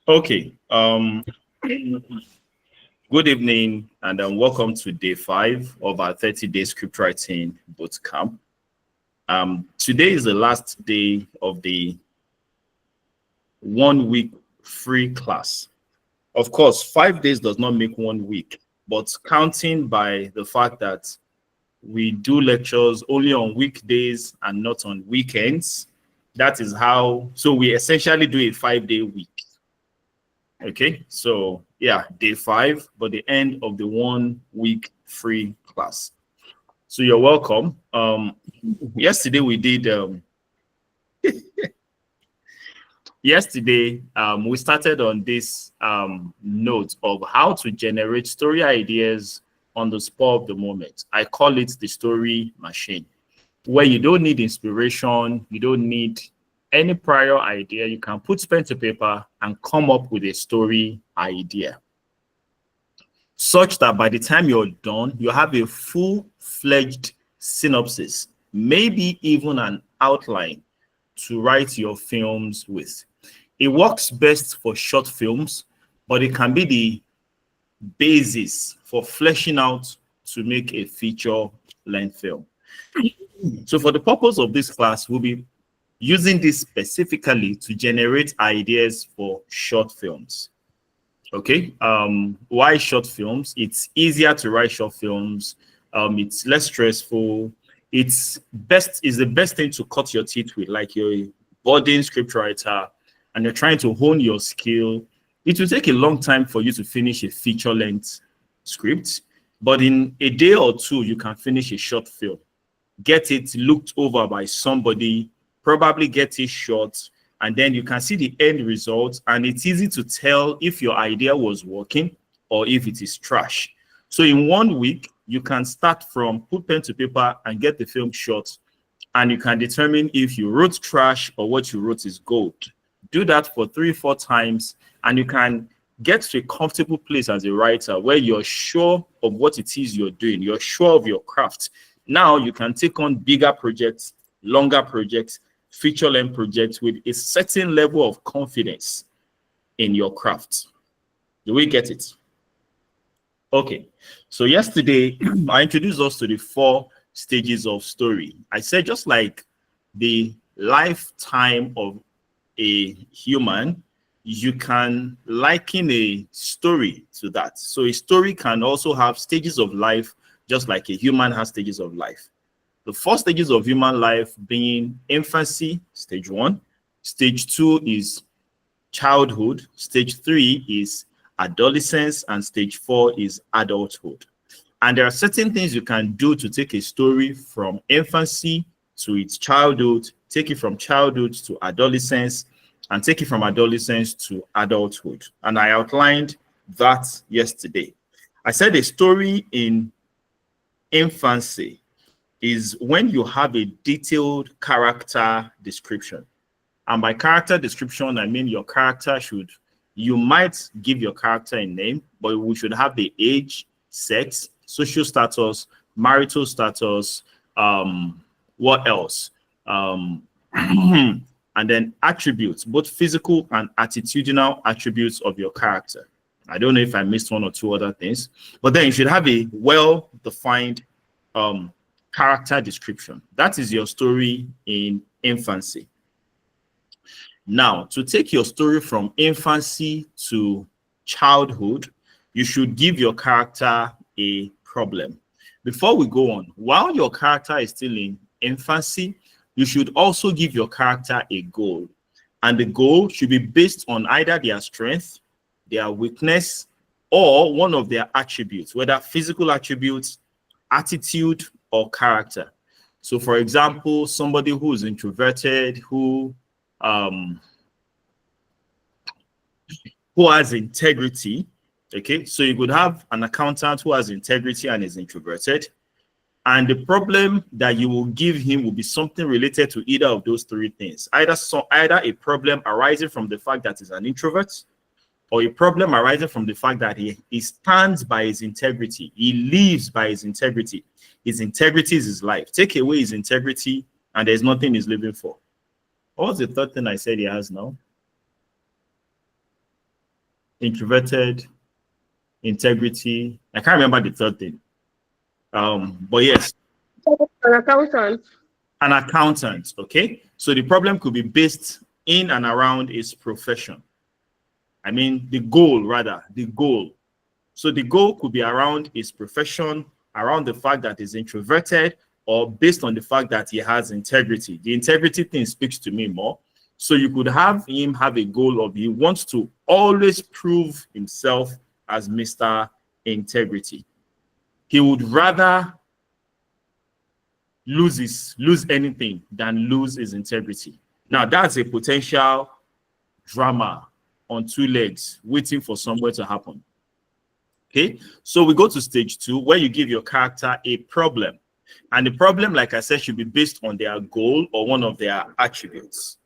Okay. Good evening, and welcome to day 5 of our 30-day script writing bootcamp. Today is the last day of the 1 week free class. Of course, 5 days does not make 1 week, but counting by the fact that we do lectures only on weekdays and not on weekends, that is how, so we essentially do a 5-day week. Okay, so yeah, day 5, but the end of the 1 week free class. So you're welcome. Yesterday we did we started on this note of how to generate story ideas on the spur of the moment. I call it the story machine, where you don't need inspiration, you don't need any prior idea. You can put pen to paper and come up with a story idea, such that by the time you're done, you have a full-fledged synopsis, maybe even an outline to write your films with. It works best for short films, but it can be the basis for fleshing out to make a feature-length film. So for the purpose of this class, we'll be using this specifically to generate ideas for short films. Okay, why short films? It's easier to write short films. It's less stressful. It's the best thing to cut your teeth with, like you're a budding scriptwriter and you're trying to hone your skill. It will take a long time for you to finish a feature-length script, but in a day or two, you can finish a short film. Get it looked over by somebody, probably get it short, and then you can see the end result, and it's easy to tell if your idea was working or if it is trash. So in 1 week, you can start from put pen to paper and get the film shot, and you can determine if you wrote trash or what you wrote is gold. Do that for 3-4 times, and you can get to a comfortable place as a writer where you're sure of what it is you're doing. You're sure of your craft. Now you can take on bigger projects, longer projects, feature-length projects with a certain level of confidence in your craft. Do we get it? Okay, so yesterday I introduced us to the 4 stages of story. I said just like the lifetime of a human, you can liken a story to that. So a story can also have stages of life, just like a human has stages of life. The 4 stages of human life being infancy, stage 1. Stage 2 is childhood. Stage 3 is adolescence. And stage 4 is adulthood. And there are certain things you can do to take a story from infancy to its childhood, take it from childhood to adolescence, and take it from adolescence to adulthood. And I outlined that yesterday. I said a story in infancy is when you have a detailed character description. And by character description, I mean your character you might give your character a name, but we should have the age, sex, social status, marital status, what else? And then attributes, both physical and attitudinal attributes of your character. I don't know if I missed 1 or 2 other things, but then you should have a well-defined character description. That is your story in infancy. Now, to take your story from infancy to childhood, you should give your character a problem. Before we go on, while your character is still in infancy, you should also give your character a goal. And the goal should be based on either their strength, their weakness, or one of their attributes, whether physical attributes, attitude, or character. So for example, somebody who is introverted, who has integrity. Okay, so you could have an accountant who has integrity and is introverted, and the problem that you will give him will be something related to either of those 3 things. Either a problem arising from the fact that he's an introvert, or a problem arising from the fact that he stands by his integrity. He lives by his integrity. His integrity is his life. Take away his integrity, and there's nothing he's living for. What was the 3rd thing I said he has now? introverted, integrity. I can't remember the third thing. But yes, An accountant. an accountant. Okay, so the problem could be based in and around his profession. I mean, the goal, rather, the goal. So the goal could be around his profession, around the fact that he's introverted, or based on the fact that he has integrity. The integrity thing speaks to me more. So you could have him have a goal of he wants to always prove himself as Mr. Integrity. He would rather lose anything than lose his integrity. Now that's a potential drama on two legs waiting for somewhere to happen. Okay, so we go to stage 2 where you give your character a problem. And the problem, like I said, should be based on their goal or one of their attributes.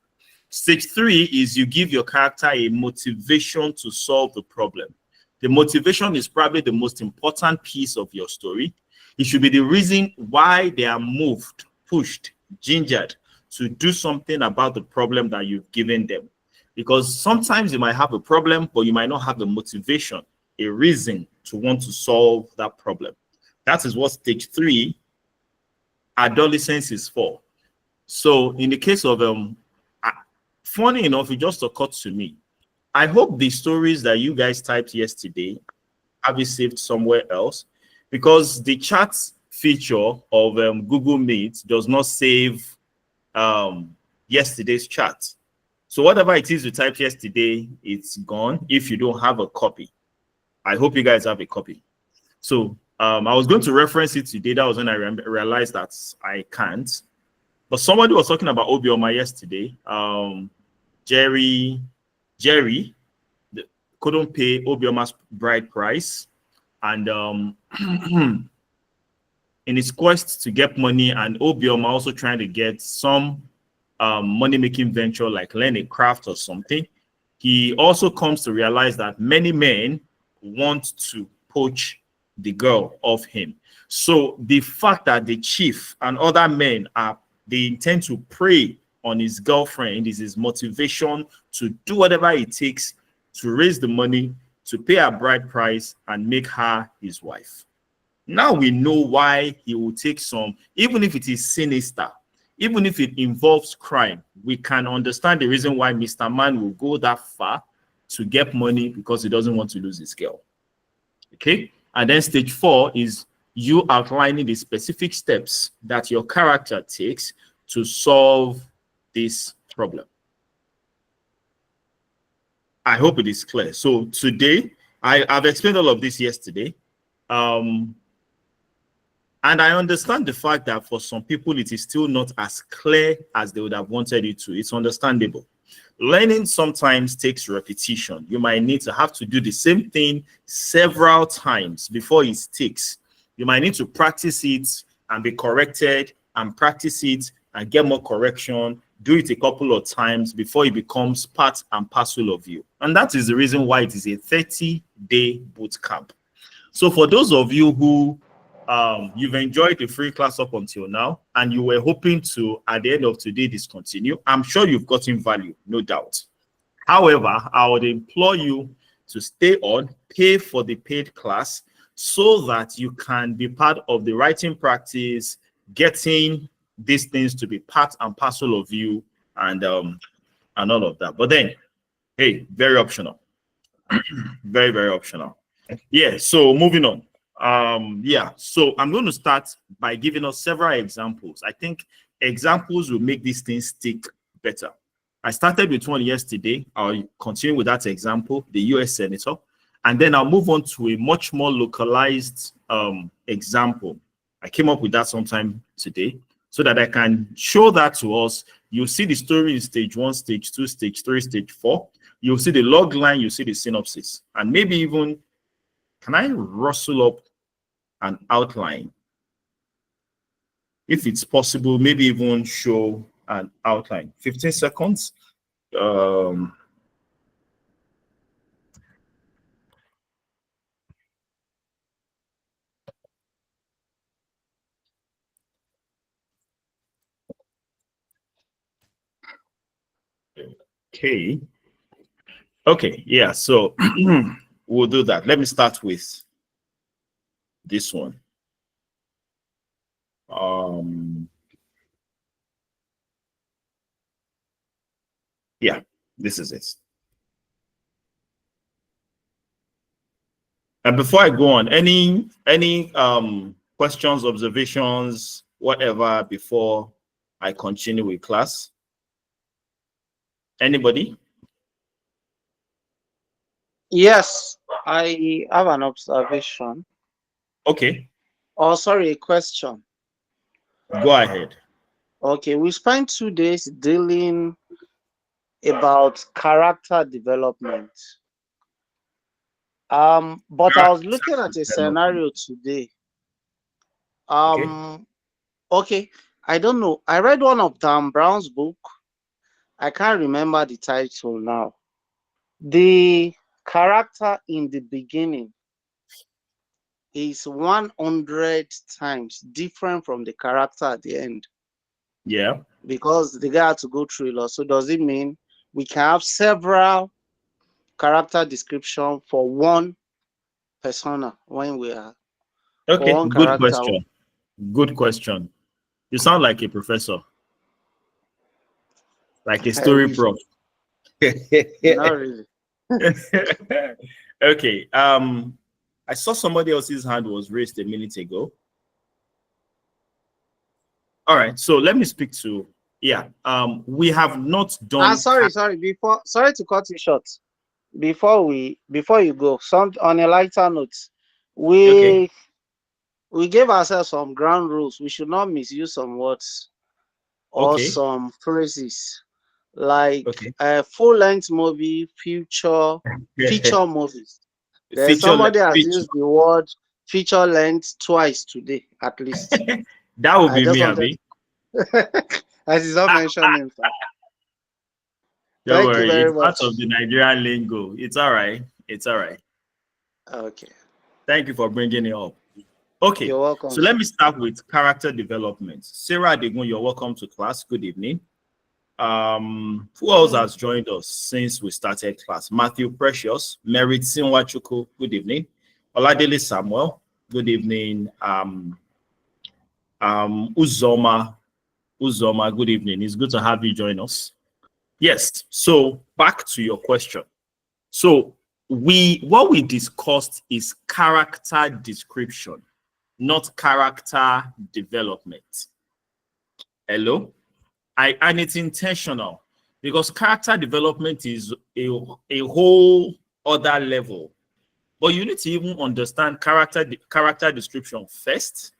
Stage 3 is you give your character a motivation to solve the problem. The motivation is probably the most important piece of your story. It should be the reason why they are moved, pushed, gingered to do something about the problem that you've given them. Because sometimes you might have a problem, but you might not have the motivation, a reason to want to solve that problem. That is what stage 3 adolescence is for. So in the case of funny enough, it just occurred to me. I hope the stories that you guys typed yesterday have you saved somewhere else, because the chat feature of Google Meet does not save yesterday's chat. So whatever it is you typed yesterday, it's gone if you don't have a copy. I hope you guys have a copy. So I was going to reference it today. That was when I realized that I can't. But somebody was talking about Obioma yesterday. Jerry couldn't pay Obioma's bride price. And in his quest to get money, and Obioma also trying to get some money-making venture like learn a craft or something, he also comes to realize that many men want to poach the girl of him. So the fact that the chief and other men they intend to prey on his girlfriend is his motivation to do whatever it takes to raise the money, to pay her bride price, and make her his wife. Now we know why he will take some, even if it is sinister, even if it involves crime, we can understand the reason why Mr. Man will go that far to get money, because he doesn't want to lose his girl. Okay? And then stage 4 is you outlining the specific steps that your character takes to solve this problem. I hope it is clear. So today, I've explained all of this yesterday. And I understand the fact that for some people, it is still not as clear as they would have wanted it to. It's understandable. Learning sometimes takes repetition. You might need to have to do the same thing several times before it sticks. You might need to practice it and be corrected, and practice it and get more correction. Do it a couple of times before it becomes part and parcel of you. And that is the reason why it is a 30-day boot camp. So for those of you who you've enjoyed the free class up until now, and you were hoping to, at the end of today, discontinue, I'm sure you've gotten value, no doubt. However, I would implore you to stay on, pay for the paid class, so that you can be part of the writing practice, getting these things to be part and parcel of you, and all of that. But then, hey, very optional. Very, very optional. Yeah, so moving on. Yeah, so I'm going to start by giving us several examples. I think examples will make these things stick better. I started with one yesterday. I'll continue with that example, the US Senator, and then I'll move on to a much more localized example. I came up with that sometime today so that I can show that to us. You'll see the story in stage 1, stage 2, stage 3, stage 4. You'll see the log line, you'll see the synopsis, and maybe even, can I rustle up an outline? If it's possible, maybe even show an outline. 15 seconds. Okay. Okay, yeah, so we'll do that. Let me start with this one. Yeah, this is it. And before I go on, any questions, observations, whatever, before I continue with class? Anybody? Yes, I have an observation. Okay, Oh, sorry, a question. go ahead. Okay, we spent 2 days dealing about character development. But I was Character looking at a development. scenario today. Okay. Okay, I don't know. I read one of Dan Brown's book. I can't remember the title now. The character in the beginning is 100 times different from the character at the end Yeah. because the guy had to go through a lot. So does it mean we can have several character description for one persona when we are for Okay. one Good character? question. Good question. You sound like a professor, like a I story wish. prof. Not really. Okay. I saw somebody else's hand was raised a minute ago. All right. So let me speak to, yeah. We have not done. Sorry. Sorry to cut you short. Before you go, some on a lighter note, Okay. we gave ourselves some ground rules. We should not misuse some words or Okay. some phrases like Okay. a full-length movie, feature movies. There's Feature, somebody has feature. used the word feature length twice today, at least. That would I be just me, wanted Abi. as is not mentioned in fact. Don't Thank you worry. very It's part much. of the Nigerian lingo. It's all right. It's all right. Okay. Thank you for bringing it up. Okay. You're welcome, So let sir. me start with character development. Sarah Adegun, you're welcome to class. Good evening. Who else has joined us since we started class? Matthew Precious, Merit Sinwachuku, good evening. Oladele Samuel, good evening. Uzoma, good evening. It's good to have you join us. Yes, so back to your question. So what we discussed is character description, not character development. Hello? And it's intentional because character development is a whole other level. But you need to even understand character description first,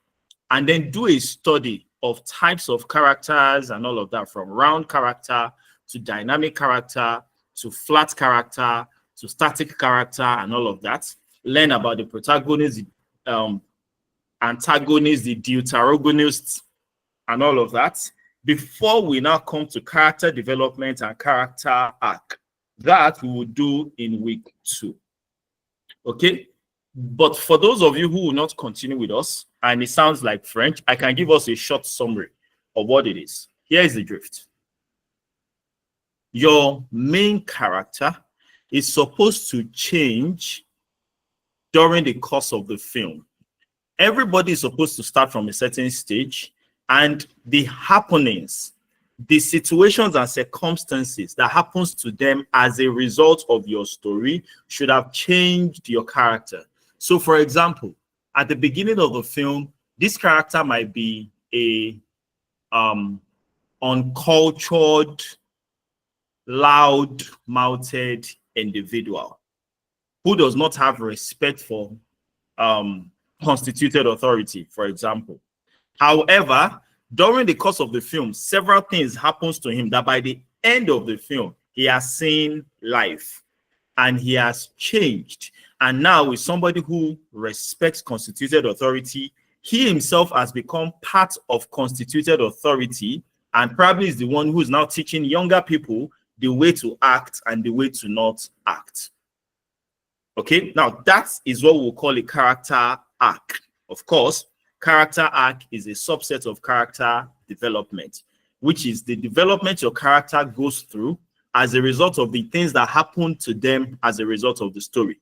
and then do a study of types of characters and all of that, from round character to dynamic character to flat character to static character and all of that. Learn about the protagonist, antagonist, the deuteragonist, and all of that before we now come to character development and character arc. That we will do in week 2. Okay? But for those of you who will not continue with us, and it sounds like French, I can give us a short summary of what it is. Here is the drift. Your main character is supposed to change during the course of the film. Everybody is supposed to start from a certain stage, and the happenings, the situations and circumstances that happens to them as a result of your story should have changed your character. So, for example, at the beginning of the film, this character might be a uncultured, loud-mouthed individual who does not have respect for constituted authority, for example. However, during the course of the film, several things happens to him that by the end of the film, he has seen life and he has changed. And now is somebody who respects constituted authority. He himself has become part of constituted authority and probably is the one who is now teaching younger people the way to act and the way to not act. Okay, now that is what we'll call a character arc. Of course, character arc is a subset of character development, which is the development your character goes through as a result of the things that happened to them as a result of the story.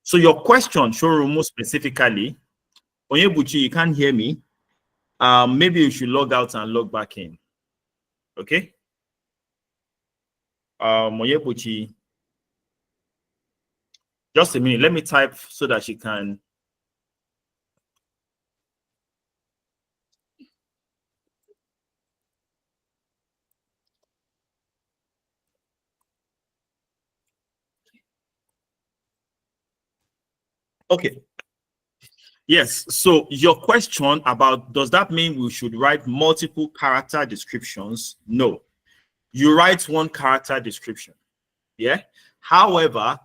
So your question, Showroom, specifically, Onyebuchi, you can't hear me. Maybe you should log out and log back in. Okay? Onyebuchi, just a minute. Let me type so that she can. Okay. Yes. So your question about, does that mean we should write multiple character descriptions? No. You write one character description. Yeah. However,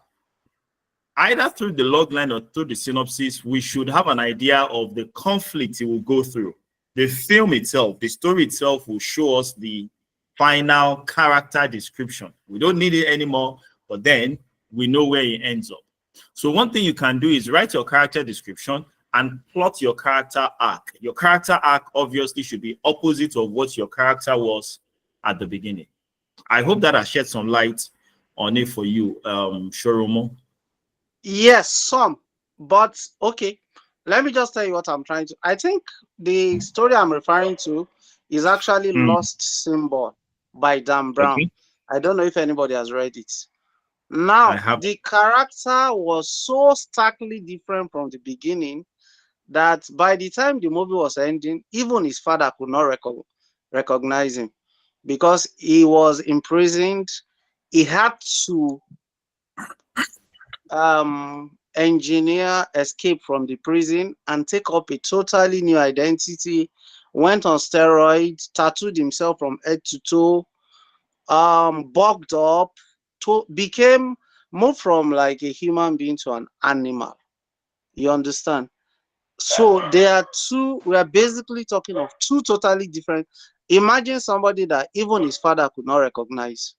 either through the logline or through the synopsis, we should have an idea of the conflict it will go through. The film itself, the story itself will show us the final character description. We don't need it anymore, but then we know where it ends up. So one thing you can do is write your character description and plot your character arc. Your character arc obviously should be opposite of what your character was at the beginning. I hope that I shed some light on it for you, Shoromo. Yes, some, but okay. Let me just tell you what I'm trying to. I think the story I'm referring to is actually Lost Symbol by Dan Brown. Okay. I don't know if anybody has read it. I Now, have. the character was so starkly different from the beginning that by the time the movie was ending, even his father could not recognize him because he was imprisoned. He had to engineer escape from the prison and take up a totally new identity, went on steroids, tattooed himself from head to toe, bugged up, became moved from like a human being to an animal. You understand? So we are basically talking of two totally different. Imagine somebody that even his father could not recognize.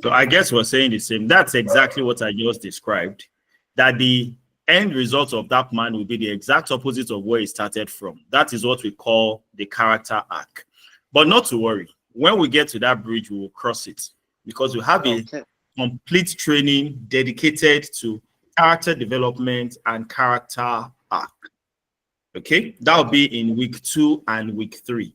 So I guess we're saying the same. That's exactly what I just described. That the end result of that man will be the exact opposite of where he started from. That is what we call the character arc. But not to worry. When we get to that bridge, we will cross it because we have a complete training dedicated to character development and character arc. Okay, that will be in week 2 and week 3.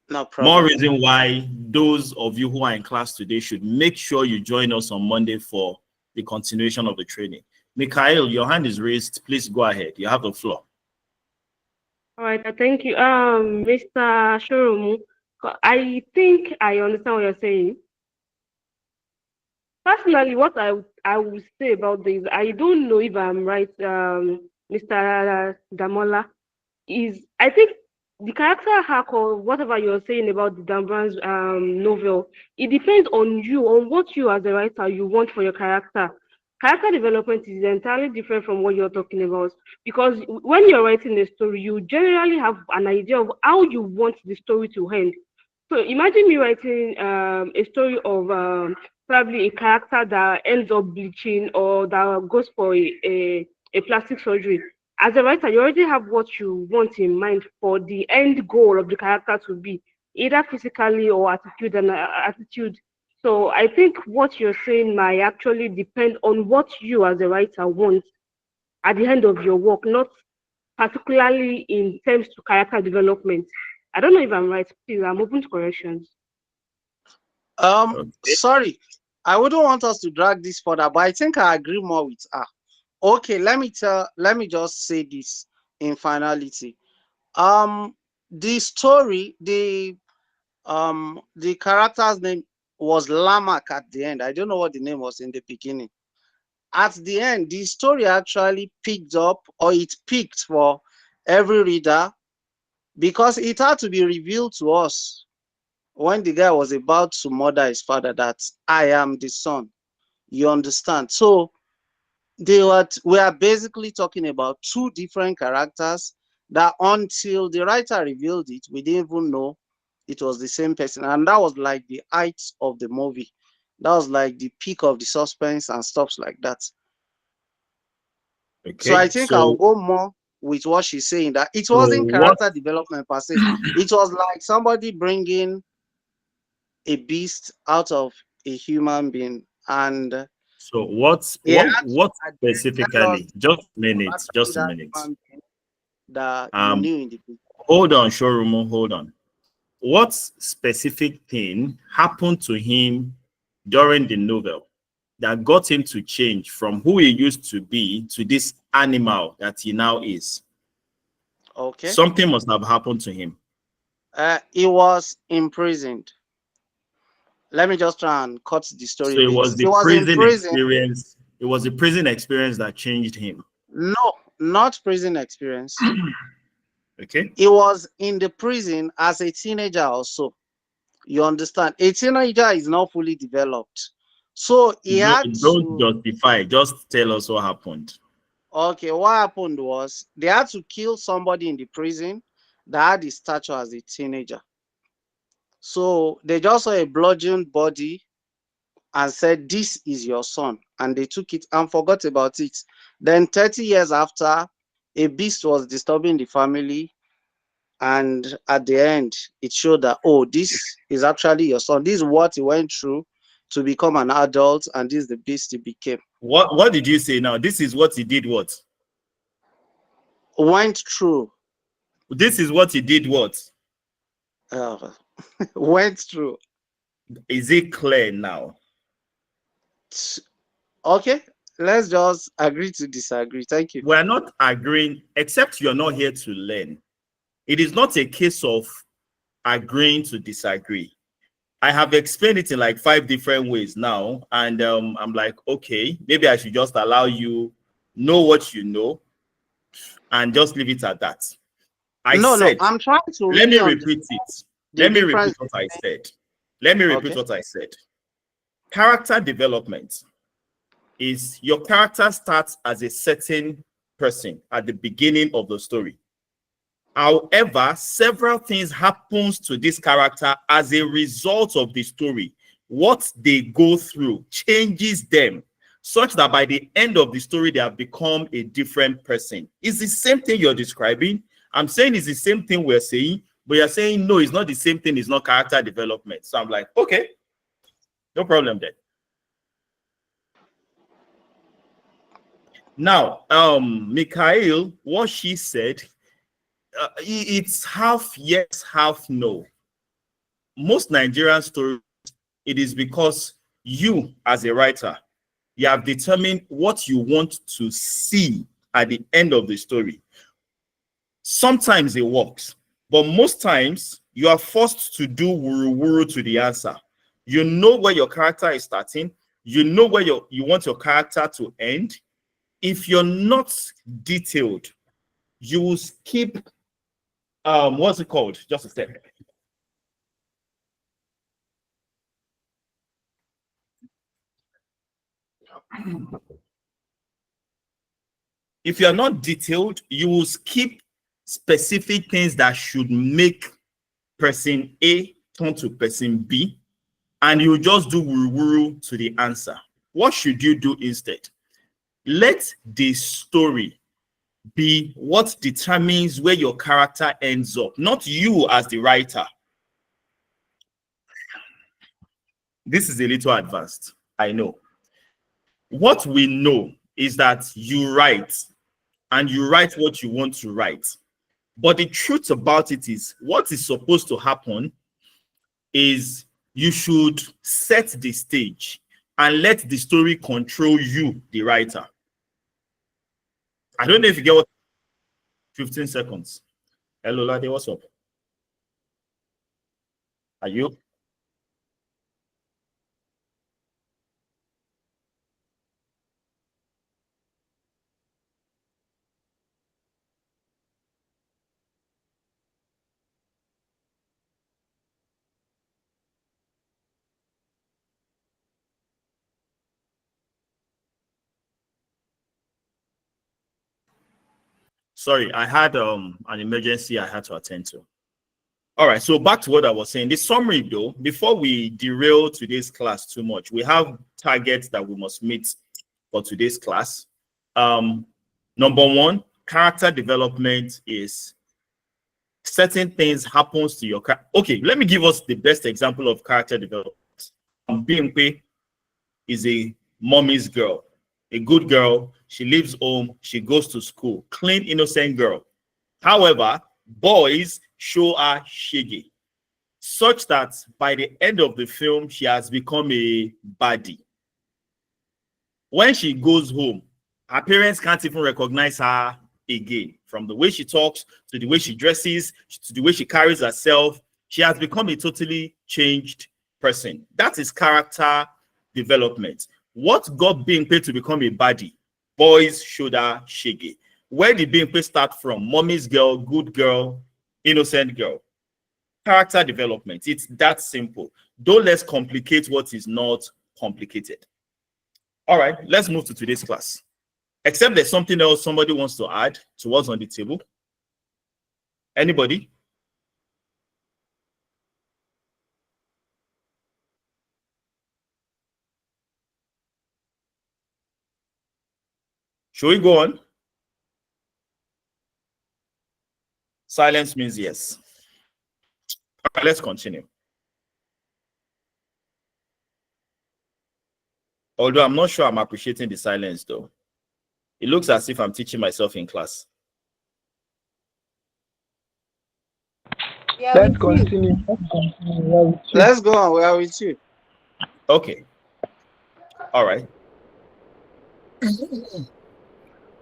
No problem. More reason why those of you who are in class today should make sure you join us on Monday for the continuation of the training. Mikhail, your hand is raised. Please go ahead. You have the floor. All right, thank you. Mr. Showroom, I think I understand what you're saying. Personally, what I would say about this, I don't know if I'm right, Mr. Damola, is I think the character arc or whatever you're saying about the Dan Brown's novel, it depends on you, on what you as a writer you want for your character. Character development is entirely different from what you're talking about because when you're writing a story, you generally have an idea of how you want the story to end. So imagine me writing a story of probably a character that ends up bleaching or that goes for a plastic surgery. As a writer, you already have what you want in mind for the end goal of the character to be, either physically or attitude. So I think what you're saying might actually depend on what you as a writer want at the end of your work, not particularly in terms to character development. I don't know if I'm right. Please, I'm open to corrections. Okay. Sorry, I wouldn't want us to drag this further, but I think I agree more with her. Okay, let me just say this in finality. The story, the character's name was Lamak at the end. I don't know what the name was in the beginning. At the end, the story actually picked up, or it picked for every reader because it had to be revealed to us when the guy was about to murder his father that I am the son. You understand? So we are basically talking about two different characters that until the writer revealed it, we didn't even know it was the same person. And that was like the height of the movie. That was like the peak of the suspense and stuff like that. Okay. So I think I'll go more with what she's saying, that it wasn't character development per se. It was like somebody bringing a beast out of a human being, and So what's he had what to at the end tell us specifically? Just a what's minute, actually just a that minute. human being that you Um, knew in the beginning. hold on, Shorumo, hold on. What specific thing happened to him during the novel that got him to change from who he used to be to this animal that he now is? Okay. Something must have happened to him. He was imprisoned. Let me just try and cut the story So a it bit. was the He was in prison prison. experience. It was the prison experience that changed him. No, not prison experience. Okay. He was in the prison as a teenager also. You understand? A teenager is not fully developed. So he No, had don't to. justify. Just tell us what happened. Okay, what happened was they had to kill somebody in the prison that had the stature as a teenager. So they just saw a bludgeoned body and said, "This is your son." And they took it and forgot about it. Then 30 years after, a beast was disturbing the family. And at the end, it showed that, oh, this is actually your son. This is what he went through to become an adult, and this is the beast he became. What did you say now? This is what he did what? Went through. This is what he did what? Uh, went through. Is it clear now? Okay, let's just agree to disagree. Thank you. We're not agreeing, except you're not here to learn. It is not a case of agreeing to disagree. I have explained it in like 5 different ways now, and I'm like, okay, maybe I should just allow you know what you know and just leave it at that. I No, no, said, I'm trying to let really me understand repeat it. the Let me repeat difference what I between. said. Let me repeat Okay. what I said. Character development is your character starts as a certain person at the beginning of the story. However, several things happens to this character as a result of the story. What they go through changes them such that by the end of the story, they have become a different person. It's the same thing you're describing. I'm saying it's the same thing we're saying, but you're saying, no, it's not the same thing. It's not character development. So I'm like, okay, no problem then. Now, Mikhail, what she said, it's half yes, half no. Most Nigerian stories, it is because you, as a writer, you have determined what you want to see at the end of the story. Sometimes it works, but most times you are forced to do wuru-wuru to the answer. You know where your character is starting. You know where you want your character to end. If you're not detailed, you will skip, what's it called? Just a second. If you're not detailed, you will skip specific things that should make person A turn to person B, and you just do wuru-wuru to the answer. What should you do instead? Let the story be what determines where your character ends up, not you as the writer. This is a little advanced, I know. What we know is that you write, and you write what you want to write. But the truth about it is, what is supposed to happen is you should set the stage and let the story control you, the writer. I don't know if you get what 15 seconds. Hello, Lade, what's up? Are you? Sorry, I had an emergency I had to attend to. All right, so back to what I was saying. The summary, though, before we derail today's class too much, we have targets that we must meet for today's class. Number one, character development is certain things happens to your character. Okay, let me give us the best example of character development. Bimpe is a mommy's girl, a good girl. She leaves home, she goes to school, clean, innocent girl. However, boys show her shaggy, such that by the end of the film, she has become a baddie. When she goes home, her parents can't even recognize her again. From the way she talks, to the way she dresses, to the way she carries herself, she has become a totally changed person. That is character development. What got Bimpe to become a baddie? Boys showed her shaggy. Where did Bimpe start from? Mommy's girl, good girl, innocent girl. Character development. It's that simple. Don't let's complicate what is not complicated. All right, let's move to today's class. Except there's something else somebody wants to add to what's on the table. Anybody? Should we go on? Silence means yes. All right, let's continue. Although I'm not sure I'm appreciating the silence though. It looks as if I'm teaching myself in class. Yeah, Let's with you. continue. Let's go on. We are with you. Okay. All right.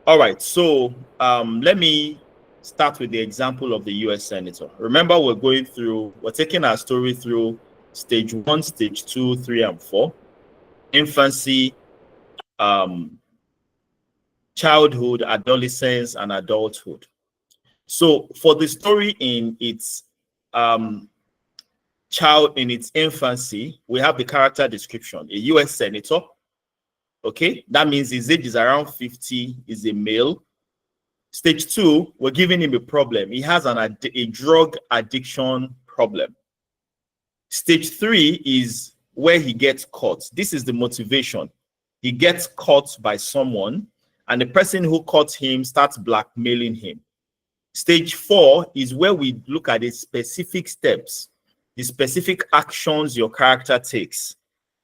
All right. So let me start with the example of the US Senator. Remember, we're taking our story through stage 1, stage 2, 3, and 4. Infancy, childhood, adolescence, and adulthood. So for the story in its infancy, we have the character description: a US senator. Okay, that means his age is around 50, is a male. Stage 2, we're giving him a problem. He has a drug addiction problem. Stage 3 is where he gets caught. This is the motivation. He gets caught by someone, and the person who caught him starts blackmailing him. Stage 4 is where we look at the specific steps, the specific actions your character takes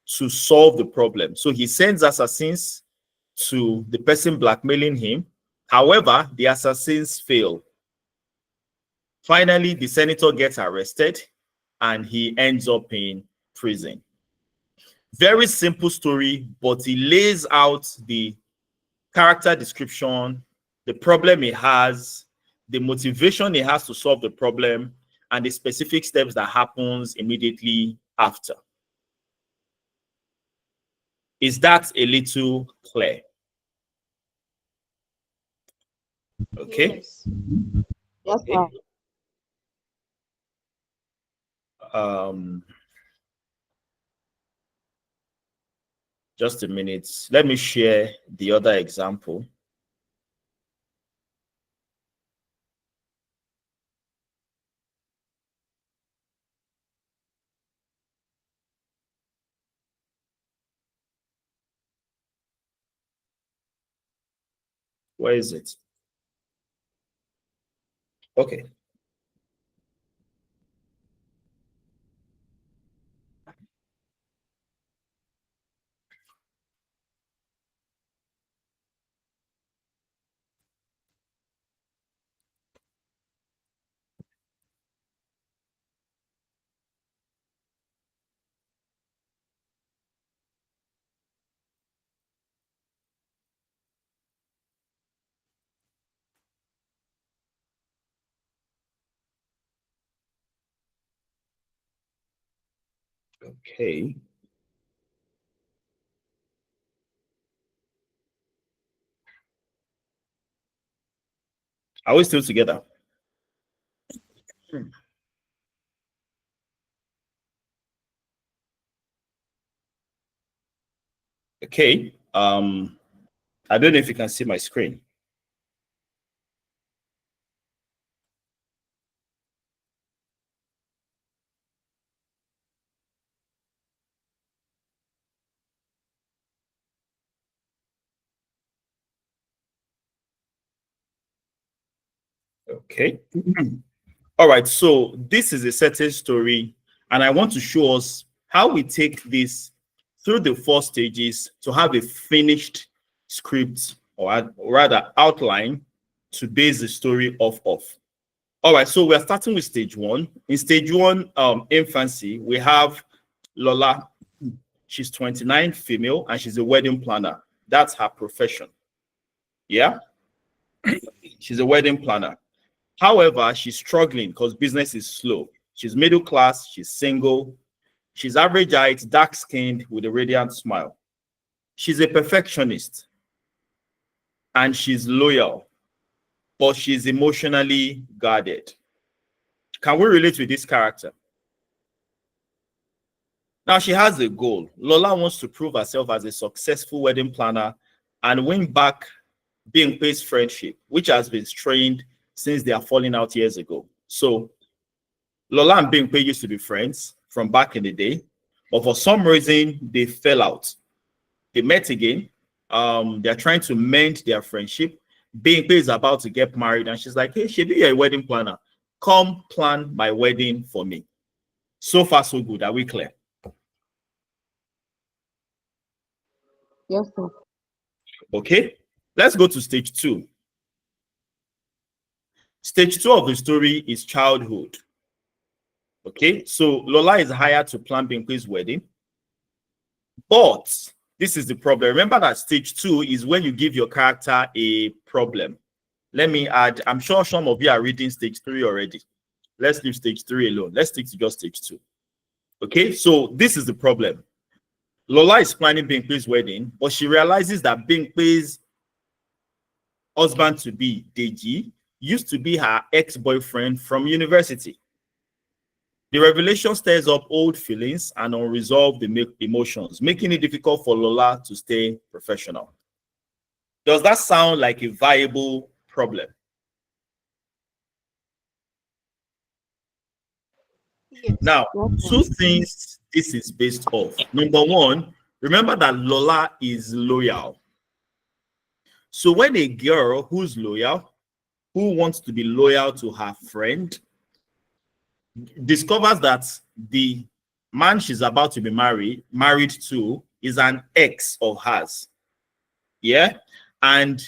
to solve the problem. So he sends assassins to the person blackmailing him. However, the assassins fail. Finally, the senator gets arrested and he ends up in prison. Very simple story, but he lays out the character description, the problem he has, the motivation he has to solve the problem, and the specific steps that happens immediately after. Is that a little clear? Okay. Yes. Yes, Okay. sir. Just a minute. Let me share the other example. Where is it? Okay. Okay. Are we still together? Okay. I don't know if you can see my screen. Okay. All right, so this is a certain story, and I want to show us how we take this through the 4 stages to have a finished script, or rather outline, to base the story off of. All right, so we're starting with stage 1. In stage 1, infancy, we have Lola. She's 29, female, and she's a wedding planner. That's her profession. Yeah, she's a wedding planner. However, she's struggling because business is slow. She's middle class, she's single, she's average height, dark skinned, with a radiant smile. She's a perfectionist and she's loyal, but she's emotionally guarded. Can we relate with this character? Now, she has a goal. Lola wants to prove herself as a successful wedding planner and win back Bimpe's friendship, which has been strained since they are falling out years ago. So Lola and Bimpe used to be friends from back in the day, but for some reason they fell out. They met again. They're trying to mend their friendship. Bimpe is about to get married, and she's like, "Hey, Shebi, you're a wedding planner. Come plan my wedding for me." So far, so good. Are we clear? Yes, sir. Okay. Let's go to stage 2. Stage 2 of the story is childhood. Okay, so Lola is hired to plan Bimpe's wedding, but this is the problem. Remember that stage 2 is when you give your character a problem. Let me add, I'm sure some of you are reading stage 3 already. Let's leave stage 3 alone. Let's stick to just stage 2. Okay, so this is the problem. Lola is planning Bimpe's wedding, but she realizes that Bimpe's husband-to-be, Deji, used to be her ex-boyfriend from university. The revelation stirs up old feelings and unresolved emotions, making it difficult for Lola to stay professional. Does that sound like a viable problem? Yes. Now, Yes, 2 sir. things this is based off. Number 1, remember that Lola is loyal. So when a girl who's loyal, who wants to be loyal to her friend, discovers that the man she's about to be married to is an ex of hers, yeah, and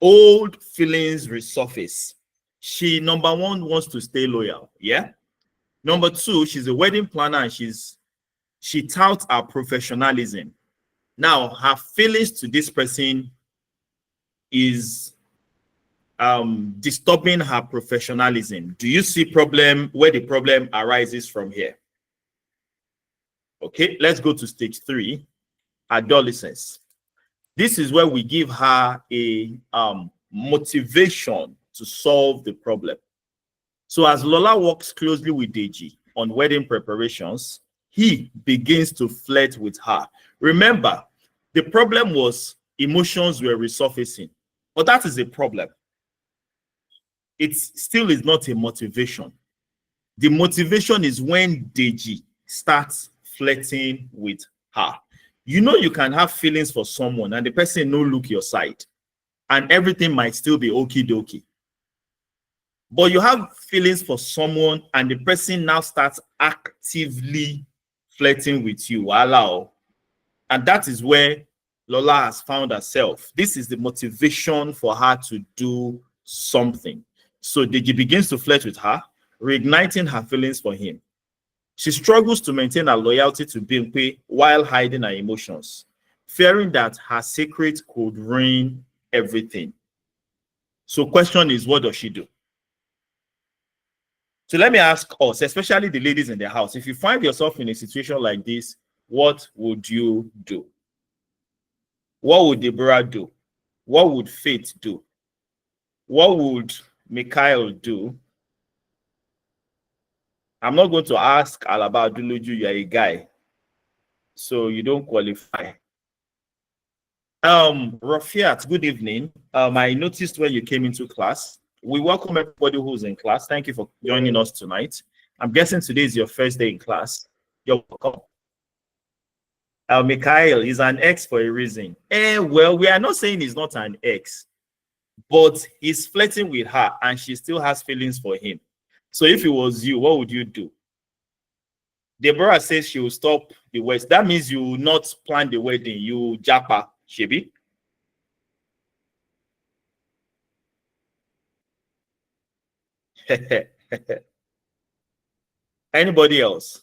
old feelings resurface, she, number 1, wants to stay loyal, yeah. Number 2, she's a wedding planner and she touts her professionalism. Now her feelings to this person is disturbing her professionalism. Do you see where the problem arises from here? Okay, let's go to stage 3, adolescence. This is where we give her a motivation to solve the problem. So as Lola works closely with Deji on wedding preparations, he begins to flirt with her. Remember, the problem was emotions were resurfacing, but that is a problem. It still is not a motivation. The motivation is when Deji starts flirting with her. You know, you can have feelings for someone and the person no look your side and everything might still be okie dokie. But you have feelings for someone and the person now starts actively flirting with you. Wow. And that is where Lola has found herself. This is the motivation for her to do something. So Deji begins to flirt with her, reigniting her feelings for him. She struggles to maintain her loyalty to Bimpe while hiding her emotions, fearing that her secret could ruin everything. So question is, what does she do? So let me ask us, especially the ladies in the house, if you find yourself in a situation like this, what would you do? What would Deborah do? What would Faith do? What would Mikhail do? I'm not going to ask Alaba Duluju, you're a guy, so you don't qualify. Rafiat, good evening. I noticed when you came into class. We welcome everybody who's in class. Thank you for joining us tonight. I'm guessing today is your first day in class. You're welcome. Mikhail is an ex for a reason. Well, we are not saying he's not an ex, but he's flirting with her and she still has feelings for him. So if it was you, what would you do? Deborah says she will stop the wedding. That means you will not plan the wedding. You japa, Shebi. Anybody else?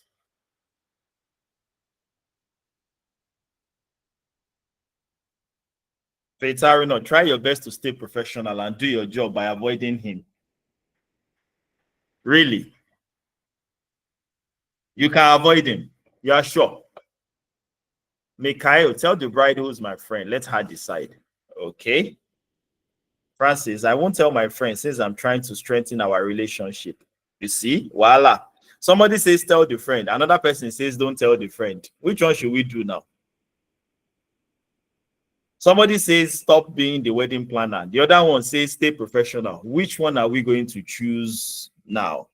Faitharino, try your best to stay professional and do your job by avoiding him. Really? You can avoid him. You are sure? Mikhail, tell the bride who's my friend. Let her decide. Okay. Francis, I won't tell my friend since I'm trying to strengthen our relationship. You see? Voila. Somebody says tell the friend. Another person says don't tell the friend. Which one should we do now? Somebody says stop being the wedding planner. The other one says stay professional. Which one are we going to choose now?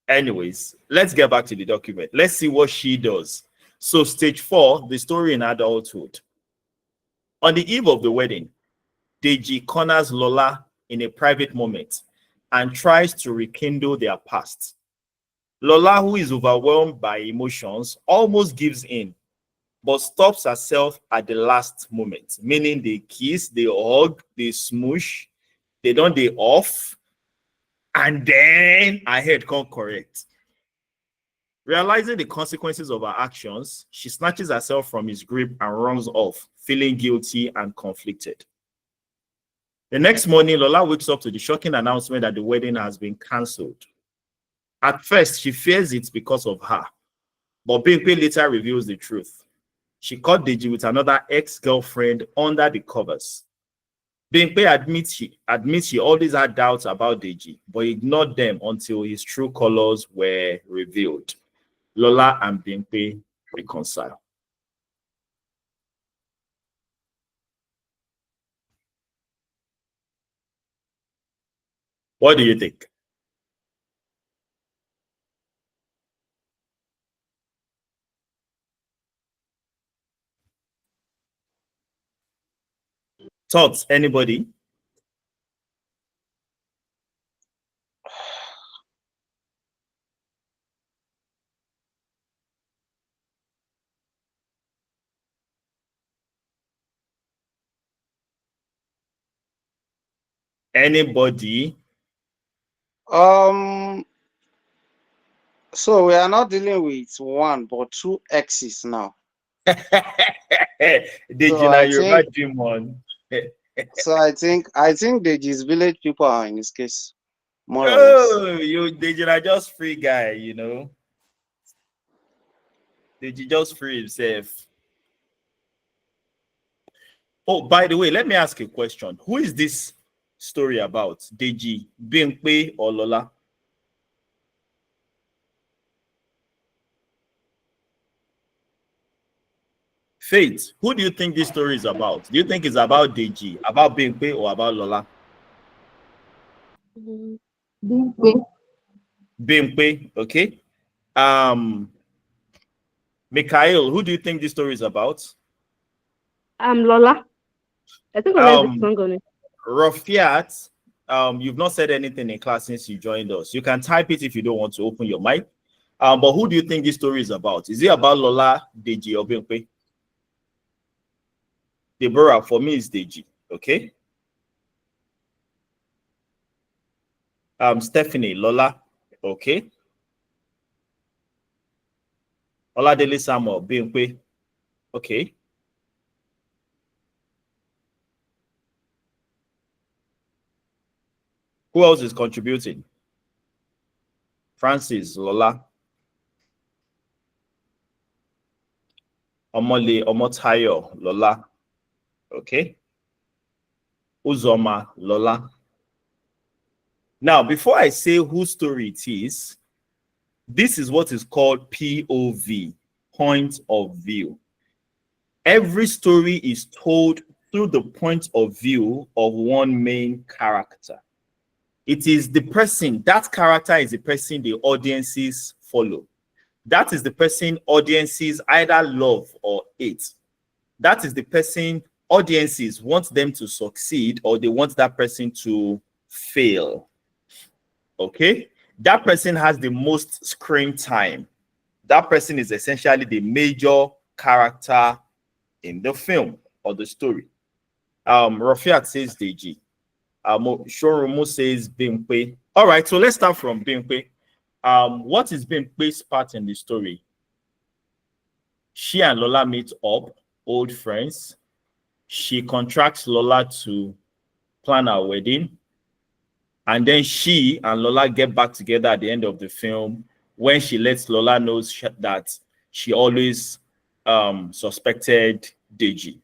Anyways, let's get back to the document. Let's see what she does. So stage 4, the story in adulthood. On the eve of the wedding, Deji corners Lola in a private moment and tries to rekindle their past. Lola, who is overwhelmed by emotions, almost gives in, but stops herself at the last moment, meaning they kiss, they hug, they smoosh, they don't they off, and then her head can't correct. Realizing the consequences of her actions, she snatches herself from his grip and runs off, feeling guilty and conflicted. The next morning, Lola wakes up to the shocking announcement that the wedding has been cancelled. At first, she fears it because of her, but Bimpe later reveals the truth. She caught Deji with another ex-girlfriend under the covers. Bimpe admits she always had doubts about Deji, but ignored them until his true colors were revealed. Lola and Bimpe reconcile. What do you think? Thoughts, anybody? Anybody? So we are not dealing with one but two exes now. Did you know you're about demon? So I think Deji's village people are in this case, more or less. Oh, did you not just free guy, you know? Did you just free himself? Oh, by the way, let me ask a question. Who is this story about? Deji, Bimpe, or Lola? Faith, who do you think this story is about? Do you think it's about Deji, about Bimpe, or about Lola? Bimpe. Bimpe, okay. Mikhail, who do you think this story is about? Lola. I think Lola is the song on it. Rafiat, you've not said anything in class since you joined us. You can type it if you don't want to open your mic. But who do you think this story is about? Is it about Lola, Deji, or Bimpe? Deborah, for me, is Deji. Okay. Stephanie, Lola. Okay. Oladele Samuel, Bimpe. Okay. Who else is contributing? Francis, Lola. Omole, Omotayo, Lola. Okay. Uzoma, Lola. Now, before I say whose story it is, this is what is called POV, point of view. Every story is told through the point of view of one main character. It is the person, that character is the person the audiences follow. That is the person audiences either love or hate. That is the person audiences want them to succeed or they want that person to fail. Okay? That person has the most screen time. That person is essentially the major character in the film or the story. Rafiat says Deji. Shoromu says Bimpe. All right, so let's start from Bimpe. What is Bimpe's part in the story? She and Lola meet up, old friends. She contracts Lola to plan her wedding. And then she and Lola get back together at the end of the film when she lets Lola know that she always suspected Deji.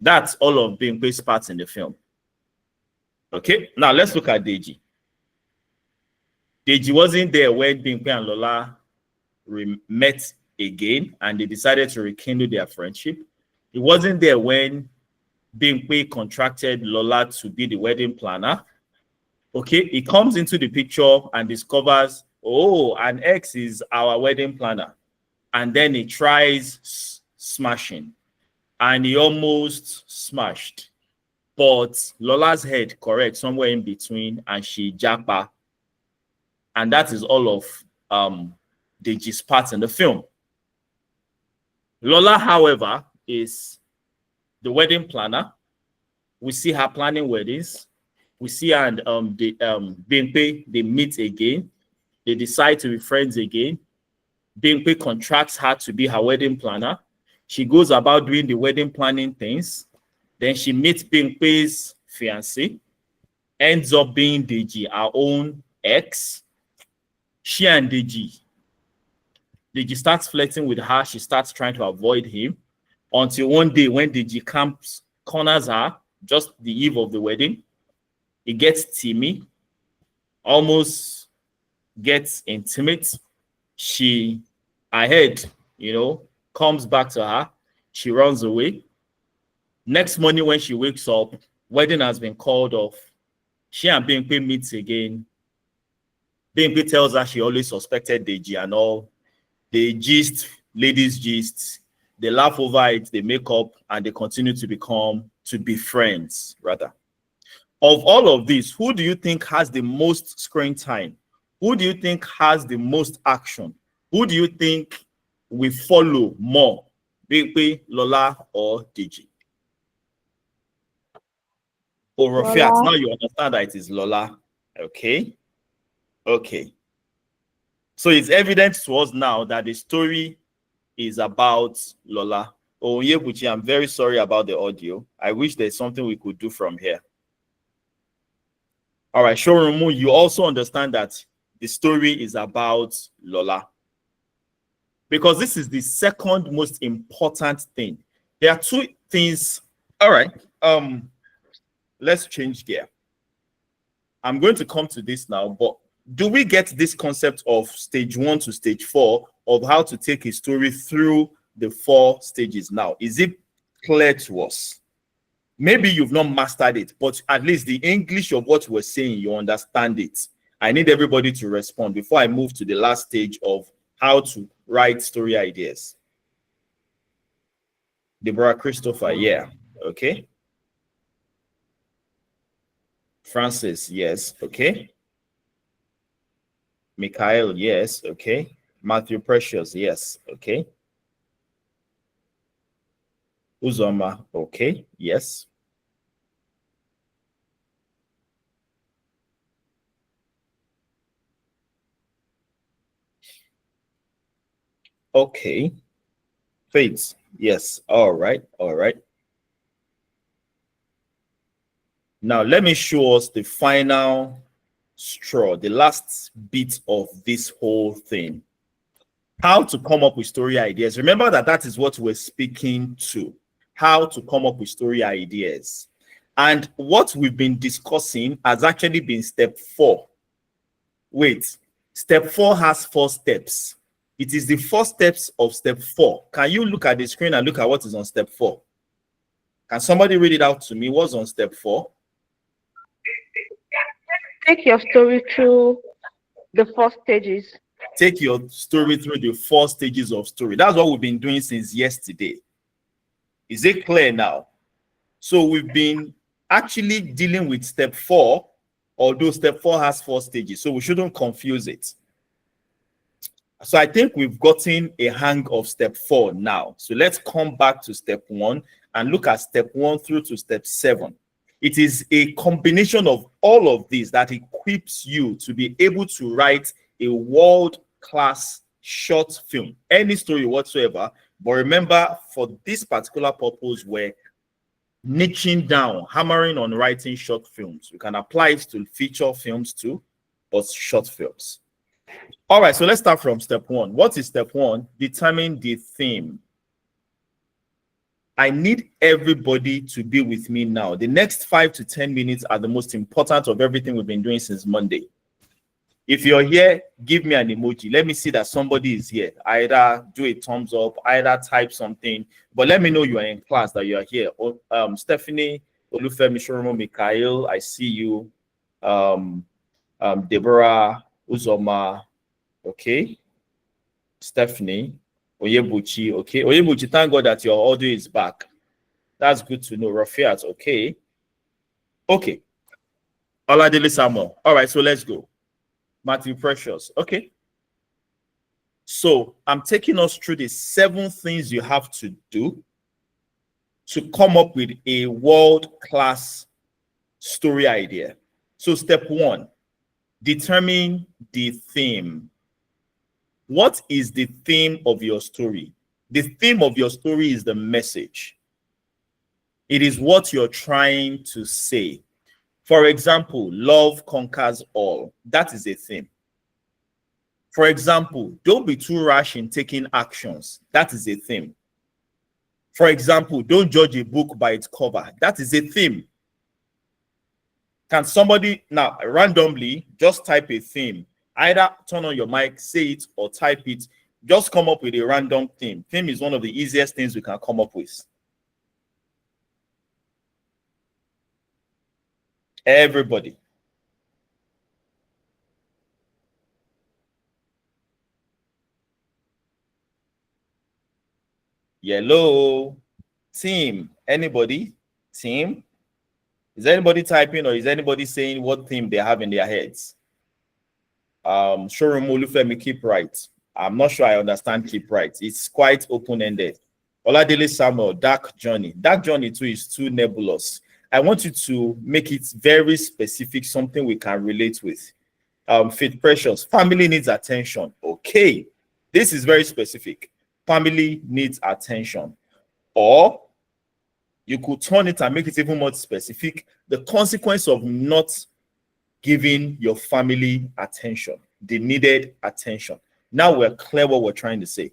That's all of Bimpe's parts in the film. Okay, now let's look at Deji. Deji wasn't there when Bimpe and Lola met again and they decided to rekindle their friendship. He wasn't there when Bimpe contracted Lola to be the wedding planner. Okay, he comes into the picture and discovers, oh, an ex is our wedding planner. And then he tries smashing and he almost smashed. But Lola's head correct somewhere in between and she japa. And that is all of Deji's parts in the film. Lola, however, is the wedding planner. We see her planning weddings. We see her and Bimpe, they meet again. They decide to be friends again. Bimpe contracts her to be her wedding planner. She goes about doing the wedding planning things. Then she meets Bimpe's fiancé, ends up being Deji, our own ex. She and Deji starts flirting with her. She starts trying to avoid him until one day when Deji corners her just the eve of the wedding. It gets teamy, almost gets intimate. She, ahead, comes back to her. She runs away. Next morning when she wakes up, wedding has been called off. She and Bimpe meets again. Bimpe tells her she always suspected Deji and all. They gist, ladies gist. They laugh over it, they make up, and they continue to be friends, rather. Of all of this, who do you think has the most screen time? Who do you think has the most action? Who do you think we follow more? Bimpe, Lola, or Deji? Or Rafiat, now you understand that it is Lola. Okay. Okay. So it's evident to us now that the story is about Lola. Oh, Yebuchi, I'm very sorry about the audio. I wish there's something we could do from here. All right, Shoromu, you also understand that the story is about Lola. Because this is the second most important thing. There are two things. All right. Let's change gear. I'm going to come to this now, but do we get this concept of stage 1 to stage 4 of how to take a story through the 4 stages now? Is it clear to us? Maybe you've not mastered it, but at least the English of what we're saying, you understand it. I need everybody to respond before I move to the last stage of how to write story ideas. Deborah Christopher, yeah, okay. Francis, yes, okay. Mikhail, yes, okay. Matthew Precious, yes, okay. Uzoma, okay, yes. Okay. Faith, yes, all right, all right. Now, let me show us the final straw, the last bit of this whole thing. How to come up with story ideas. Remember that is what we're speaking to. How to come up with story ideas. And what we've been discussing has actually been step 4. Wait, step 4 has 4 steps. It is the 4 steps of step 4. Can you look at the screen and look at what is on step 4? Can somebody read it out to me? What's on step 4? Take your story through the 4 stages. Take your story through the 4 stages of story. That's what we've been doing since yesterday. Is it clear now? So we've been actually dealing with step 4, although step 4 has 4 stages. So we shouldn't confuse it. So I think we've gotten a hang of step 4 now. So let's come back to step 1 and look at step 1 through to step 7. It is a combination of all of these that equips you to be able to write a world-class short film, any story whatsoever. But remember, for this particular purpose, we're niching down, hammering on writing short films. You can apply it to feature films too, but short films. All right, so let's start from step 1. What is step 1? Determine the theme. I need everybody to be with me now. The next 5 to 10 minutes are the most important of everything we've been doing since Monday. If you're here, give me an emoji. Let me see that somebody is here. Either do a thumbs up, either type something, but let me know you are in class, that you are here. Stephanie, Olufemi, Shoromo, Mikhail, I see you. Deborah, Uzoma, okay. Stephanie, Oyebuchi, okay. Oyebuchi, thank God that your audio is back. That's good to know. Rafiat, okay. Okay. Oladele Samuel. All right, so let's go. Matthew Precious, okay. So I'm taking us through the 7 things you have to do to come up with a world-class story idea. So step 1, determine the theme. What is the theme of your story? The theme of your story is the message. It is what you're trying to say. For example, love conquers all. That is a theme. For example, don't be too rash in taking actions. That is a theme. For example, don't judge a book by its cover. That is a theme. Can somebody now randomly just type a theme? Either turn on your mic, say it, or type it. Just come up with a random theme. Theme is one of the easiest things we can come up with. Everybody. Yellow. Team. Anybody? Team? Is anybody typing, or is anybody saying what theme they have in their heads? Showroom Olufemi, keep right. I'm not sure I understand keep right. It's quite open-ended. Oladele Samuel, dark journey. Dark journey too is too nebulous. I want you to make it very specific, something we can relate with. Faith Precious, family needs attention. Okay, this is very specific. Family needs attention. Or you could turn it and make it even more specific. The consequence of not giving your family attention, the needed attention. Now we're clear what we're trying to say.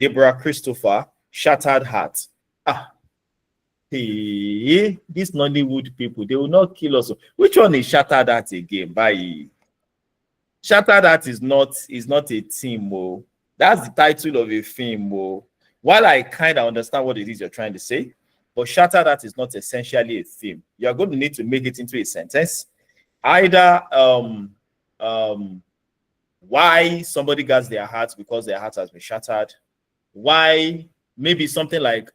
Deborah Christopher, shattered heart. Hey, these Nollywood people, they will not kill us. Which one is shattered heart again? By shattered heart is not a team. Oh. That's the title of a film. Oh. While I kind of understand what it is you're trying to say, but shattered heart is not essentially a theme. You're going to need to make it into a sentence. Either why somebody gets their heart because their heart has been shattered. Why, maybe something like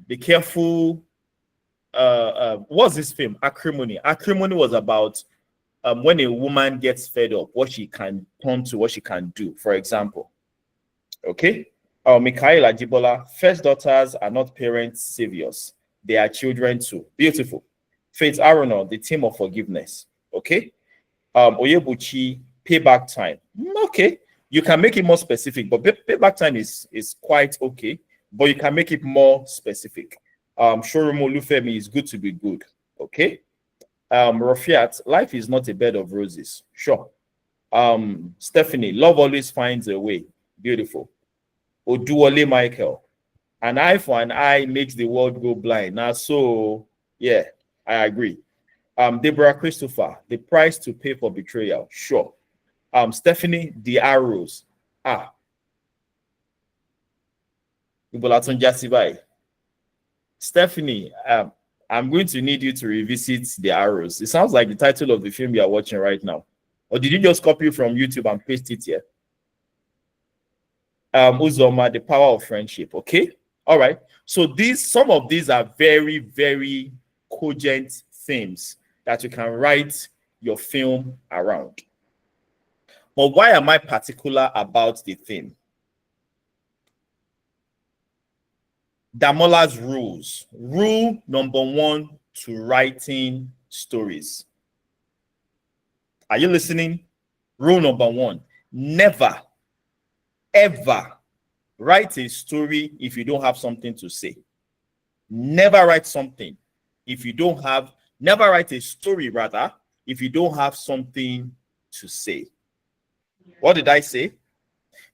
be careful. What's this film? Acrimony. Acrimony was about when a woman gets fed up, what she can turn to, what she can do, for example. Okay. Mikhail Ajibola, first daughters are not parents' saviors. They are children too. Beautiful. Faith Arono, the theme of forgiveness. Okay. Oyebuchi, payback time. Okay. You can make it more specific, but payback time is quite okay, but you can make it more specific. Shoromo Lufemi is good to be good. Okay. Rafiat, life is not a bed of roses. Sure. Stephanie, love always finds a way. Beautiful. Oduwole Michael, an eye for an eye makes the world go blind. Now, so yeah, I agree. Deborah Christopher, the price to pay for betrayal. Sure. Stephanie, the arrows. Stephanie, I'm going to need you to revisit the arrows. It sounds like the title of the film you are watching right now. Or did you just copy from YouTube and paste it here? Uzoma, the power of friendship. Okay. All right. So some of these are very, very cogent themes that you can write your film around. But why am I particular about the theme? Damola's rules. Rule number 1 to writing stories. Are you listening? Rule number 1, never, ever write a story if you don't have something to say. Never write something if you don't have, never write a story rather, if you don't have something to say. What did I say?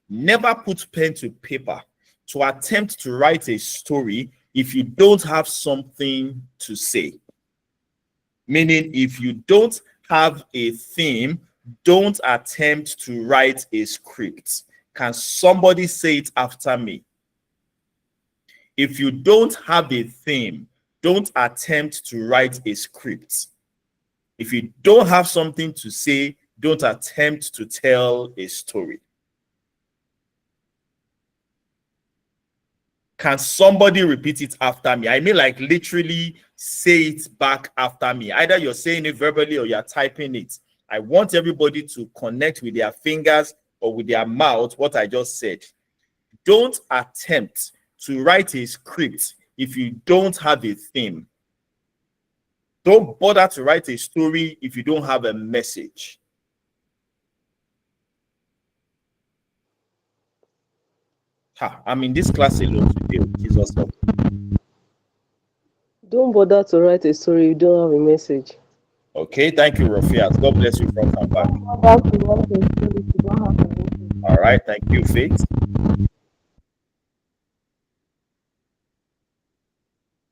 Never put pen to paper to attempt to write a story if you don't have something to say. Meaning, if you don't have a theme, don't attempt to write a script. Can somebody say it after me? If you don't have a theme, don't attempt to write a script. If you don't have something to say, don't attempt to tell a story. Can somebody repeat it after me? I mean, like literally say it back after me. Either you're saying it verbally or you're typing it. I want everybody to connect with their fingers or with their mouth what I just said. Don't attempt to write a script if you don't have a theme. Don't bother to write a story if you don't have a message. I'm in this class alone today. Jesus help. Don't bother to write a story if you don't have a message. Okay, thank you, Rafiat. God bless you from back. All right, thank you, Faith.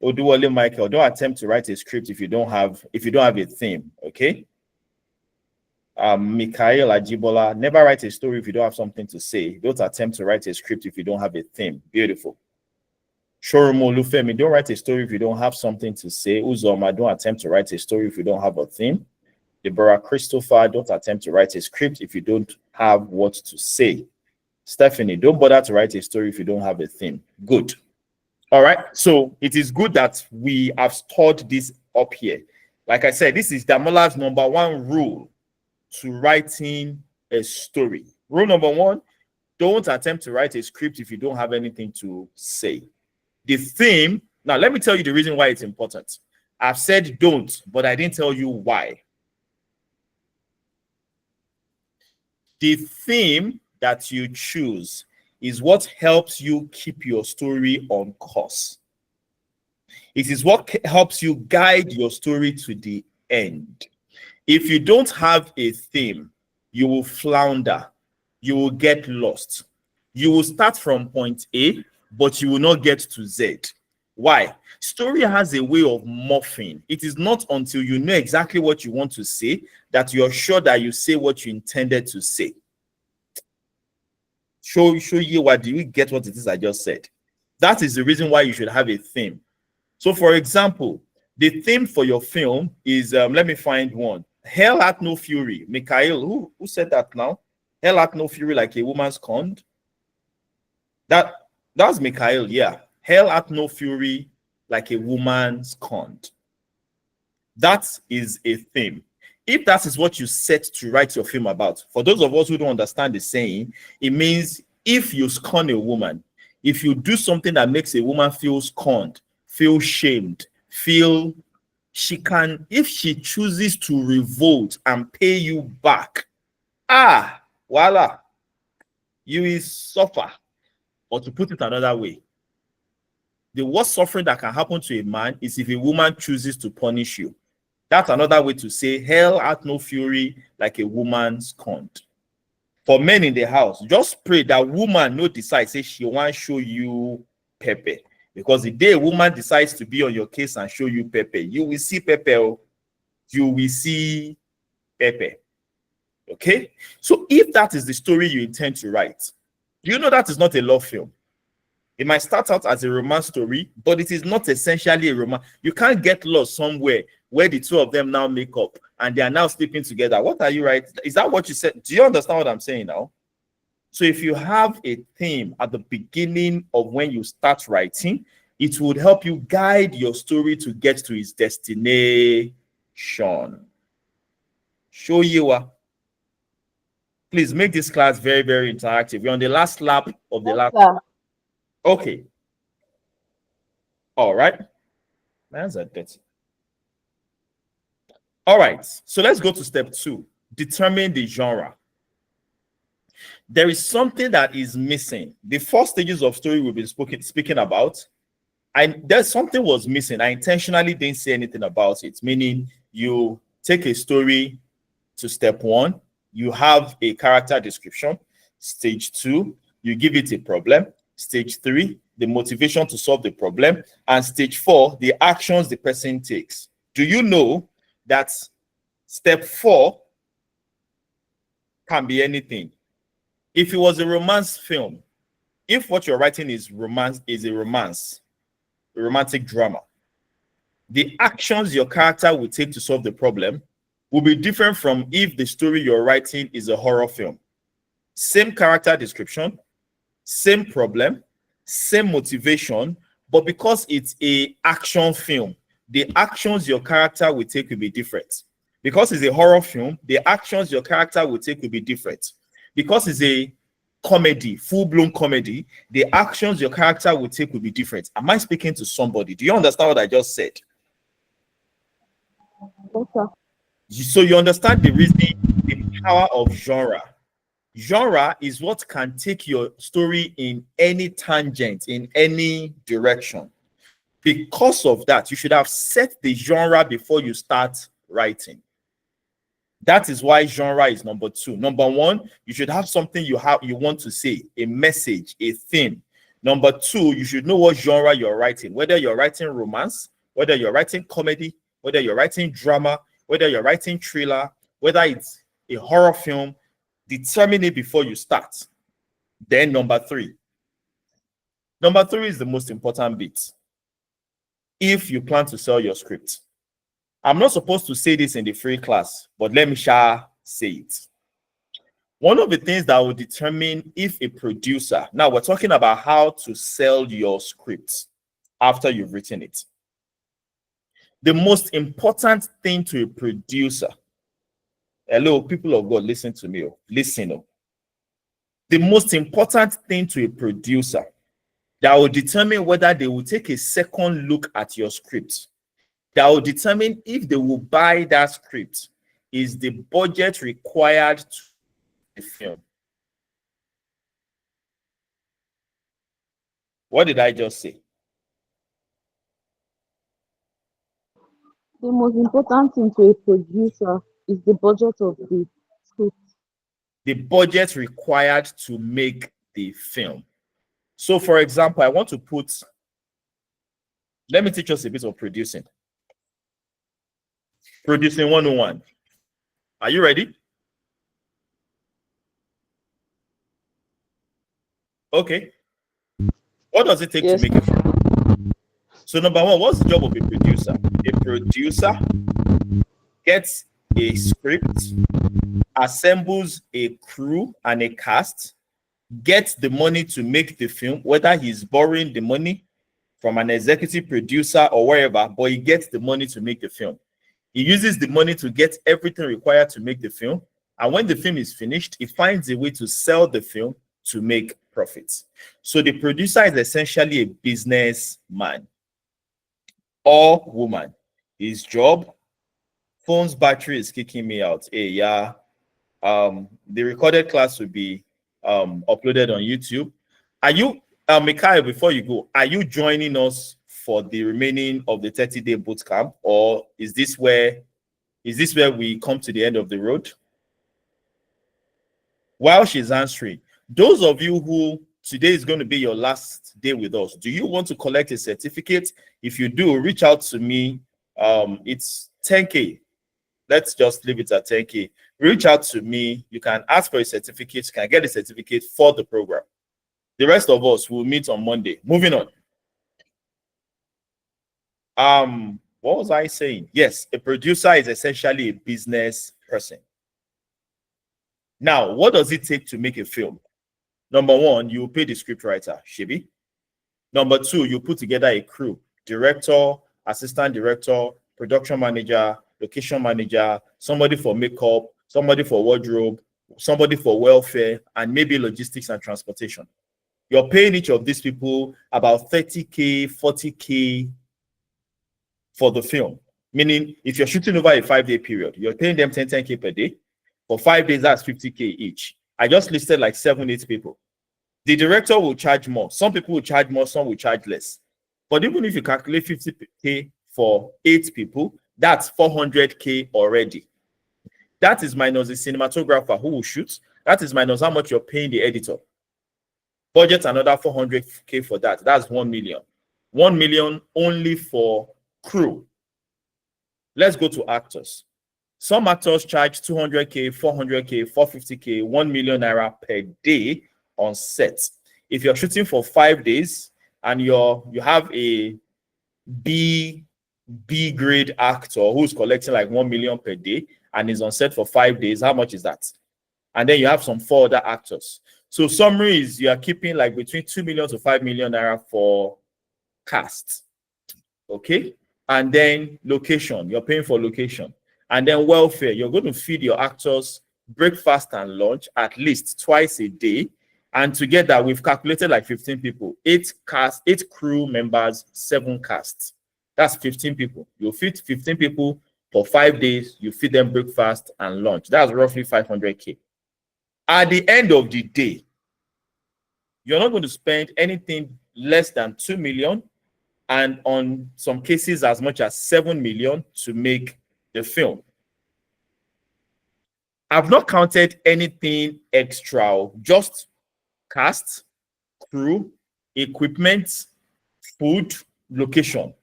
Oduwale Michael, don't attempt to write a script if you don't have a theme. Okay. Mikhail Ajibola, never write a story if you don't have something to say. Don't attempt to write a script if you don't have a theme. Beautiful. Shoromo Lufemi, don't write a story if you don't have something to say. Uzoma, don't attempt to write a story if you don't have a theme. Deborah Christopher, don't attempt to write a script if you don't have what to say. Stephanie, don't bother to write a story if you don't have a theme. Good. All right. So it is good that we have stored this up here. Like I said, this is Damola's number 1 rule to writing a story. Rule number 1, don't attempt to write a script if you don't have anything to say. The theme, now let me tell you the reason why it's important. I've said don't, but I didn't tell you why. The theme that you choose is what helps you keep your story on course. It is what helps you guide your story to the end. If you don't have a theme, you will flounder. You will get lost. You will start from point A, but you will not get to Z. Why? Story has a way of morphing. It is not until you know exactly what you want to say that you're sure that you say what you intended to say. Show you what, do you get what it is I just said? That is the reason why you should have a theme. So for example, the theme for your film is, let me find one. Hell hath no fury. Mikhail, who said that now? Hell hath no fury like a woman scorned. That's Mikhail, yeah. Hell hath no fury like a woman scorned. That is a theme. If that is what you set to write your film about, for those of us who don't understand the saying, it means if you scorn a woman, if you do something that makes a woman feel scorned, feel shamed, feel she can, if she chooses to revolt and pay you back, voila, you will suffer. Or to put it another way, the worst suffering that can happen to a man is if a woman chooses to punish you. That's another way to say hell hath no fury like a woman scorned. For men in the house, just pray that woman no decide, say she want to show you pepper. Because the day a woman decides to be on your case and show you pepper, you will see pepper. You will see pepper. Okay? So if that is the story you intend to write, you know that is not a love film. It might start out as a romance story, but it is not essentially a romance. You can't get lost somewhere where the two of them now make up and they are now sleeping together. What are you writing? Is that what you said? Do you understand what I'm saying now? So if you have a theme at the beginning of when you start writing, it would help you guide your story to get to its destination. Show you. Please make this class very, very interactive. We're on the last lap of the last. Sir. Okay. All right. That's a dirty. All right. So let's go to step 2. Determine the genre. There is something that is missing. The 4 stages of story we've been speaking about, and there's something was missing. I intentionally didn't say anything about it, meaning you take a story to step 1, you have a character description. Stage 2, you give it a problem. Stage 3, the motivation to solve the problem. And stage 4, the actions the person takes. Do you know that step 4 can be anything? If it was a romance film, if what you're writing is romance, a romantic drama, the actions your character will take to solve the problem will be different from if the story you're writing is a horror film. Same character description, same problem, same motivation, but because it's a action film, the actions your character will take will be different. Because it's a horror film, the actions your character will take will be different. Because it's a comedy, full-blown comedy, the actions your character will take will be different. Am I speaking to somebody? Do you understand what I just said? Okay. So you understand the reasoning, the power of genre. Genre is what can take your story in any tangent, in any direction. Because of that, you should have set the genre before you start writing. That is why genre is number 2. Number 1, you should have something you want to say, a message, a theme. Number 2, you should know what genre you're writing, whether you're writing romance, whether you're writing comedy, whether you're writing drama, whether you're writing thriller, whether it's a horror film. Determine it before you start. Then number 3. Number 3 is the most important bit. If you plan to sell your script. I'm not supposed to say this in the free class, but let me say it. One of the things that will determine if a producer, now we're talking about how to sell your script after you've written it. The most important thing to a producer, hello, people of God, listen to me. Listen. The most important thing to a producer that will determine whether they will take a second look at your script, that will determine if they will buy that script, is the budget required to the film. What did I just say? The most important thing to a producer is the budget of the script. The budget required to make the film. So, for example, I want to let me teach us a bit of producing. Producing 101. Are you ready? Okay. What does it take to make a film? So, number 1, what's the job of a producer? A producer gets a script, assembles a crew and a cast, gets the money to make the film, whether he's borrowing the money from an executive producer or wherever, but he gets the money to make the film. He uses the money to get everything required to make the film. And when the film is finished, he finds a way to sell the film to make profits. So the producer is essentially a businessman or woman. His job, phone's battery is kicking me out. Hey, yeah. The recorded class will be uploaded on YouTube. Are you, Mikhail, before you go, are you joining us for the remaining of the 30-day boot camp, or is this where we come to the end of the road? While she's answering, those of you who today is going to be your last day with us, do you want to collect a certificate? If you do, reach out to me. It's 10K. Let's just leave it at 10K. Reach out to me. You can ask for a certificate. You can get a certificate for the program. The rest of us will meet on Monday. Moving on. What was I saying? Yes, a producer is essentially a business person. Now, what does it take to make a film? Number one, you pay the script writer, Shibi. Number two, you put together a crew, director, assistant director, production manager, location manager, somebody for makeup, somebody for wardrobe, somebody for welfare, and maybe logistics and transportation. You're paying each of these people about 30K, 40K for the film. Meaning, if you're shooting over a 5-day period, you're paying them 10K per day. For 5 days, that's 50K each. I just listed like 7-8 people. The director will charge more. Some people will charge more, some will charge less. But even if you calculate 50K for 8 people, that's 400K already. That is minus the cinematographer who will shoot. That is minus how much you're paying the editor. Budget another 400K for that. That's 1 million. 1 million only for crew. Let's go to actors. Some actors charge 200K, 400K, 450K, 1 million naira per day on set. If you're shooting for 5 days and you have a B grade actor who's collecting like 1 million per day and is on set for 5 days, how much is that? And then you have some 4 other actors. So summary is you are keeping like between 2 million to 5 million naira for cast. Okay. And then location, you're paying for location. And then welfare, you're going to feed your actors breakfast and lunch at least twice a day. And together we've calculated like 15 people, 8 crew members, 7 casts. That's 15 people. You'll feed 15 people for 5 days. You feed them breakfast and lunch. That's roughly 500K. At the end of the day, you're not going to spend anything less than 2 million, and on some cases as much as 7 million to make the film. I've not counted anything extra, just cast, crew, equipment, food, location,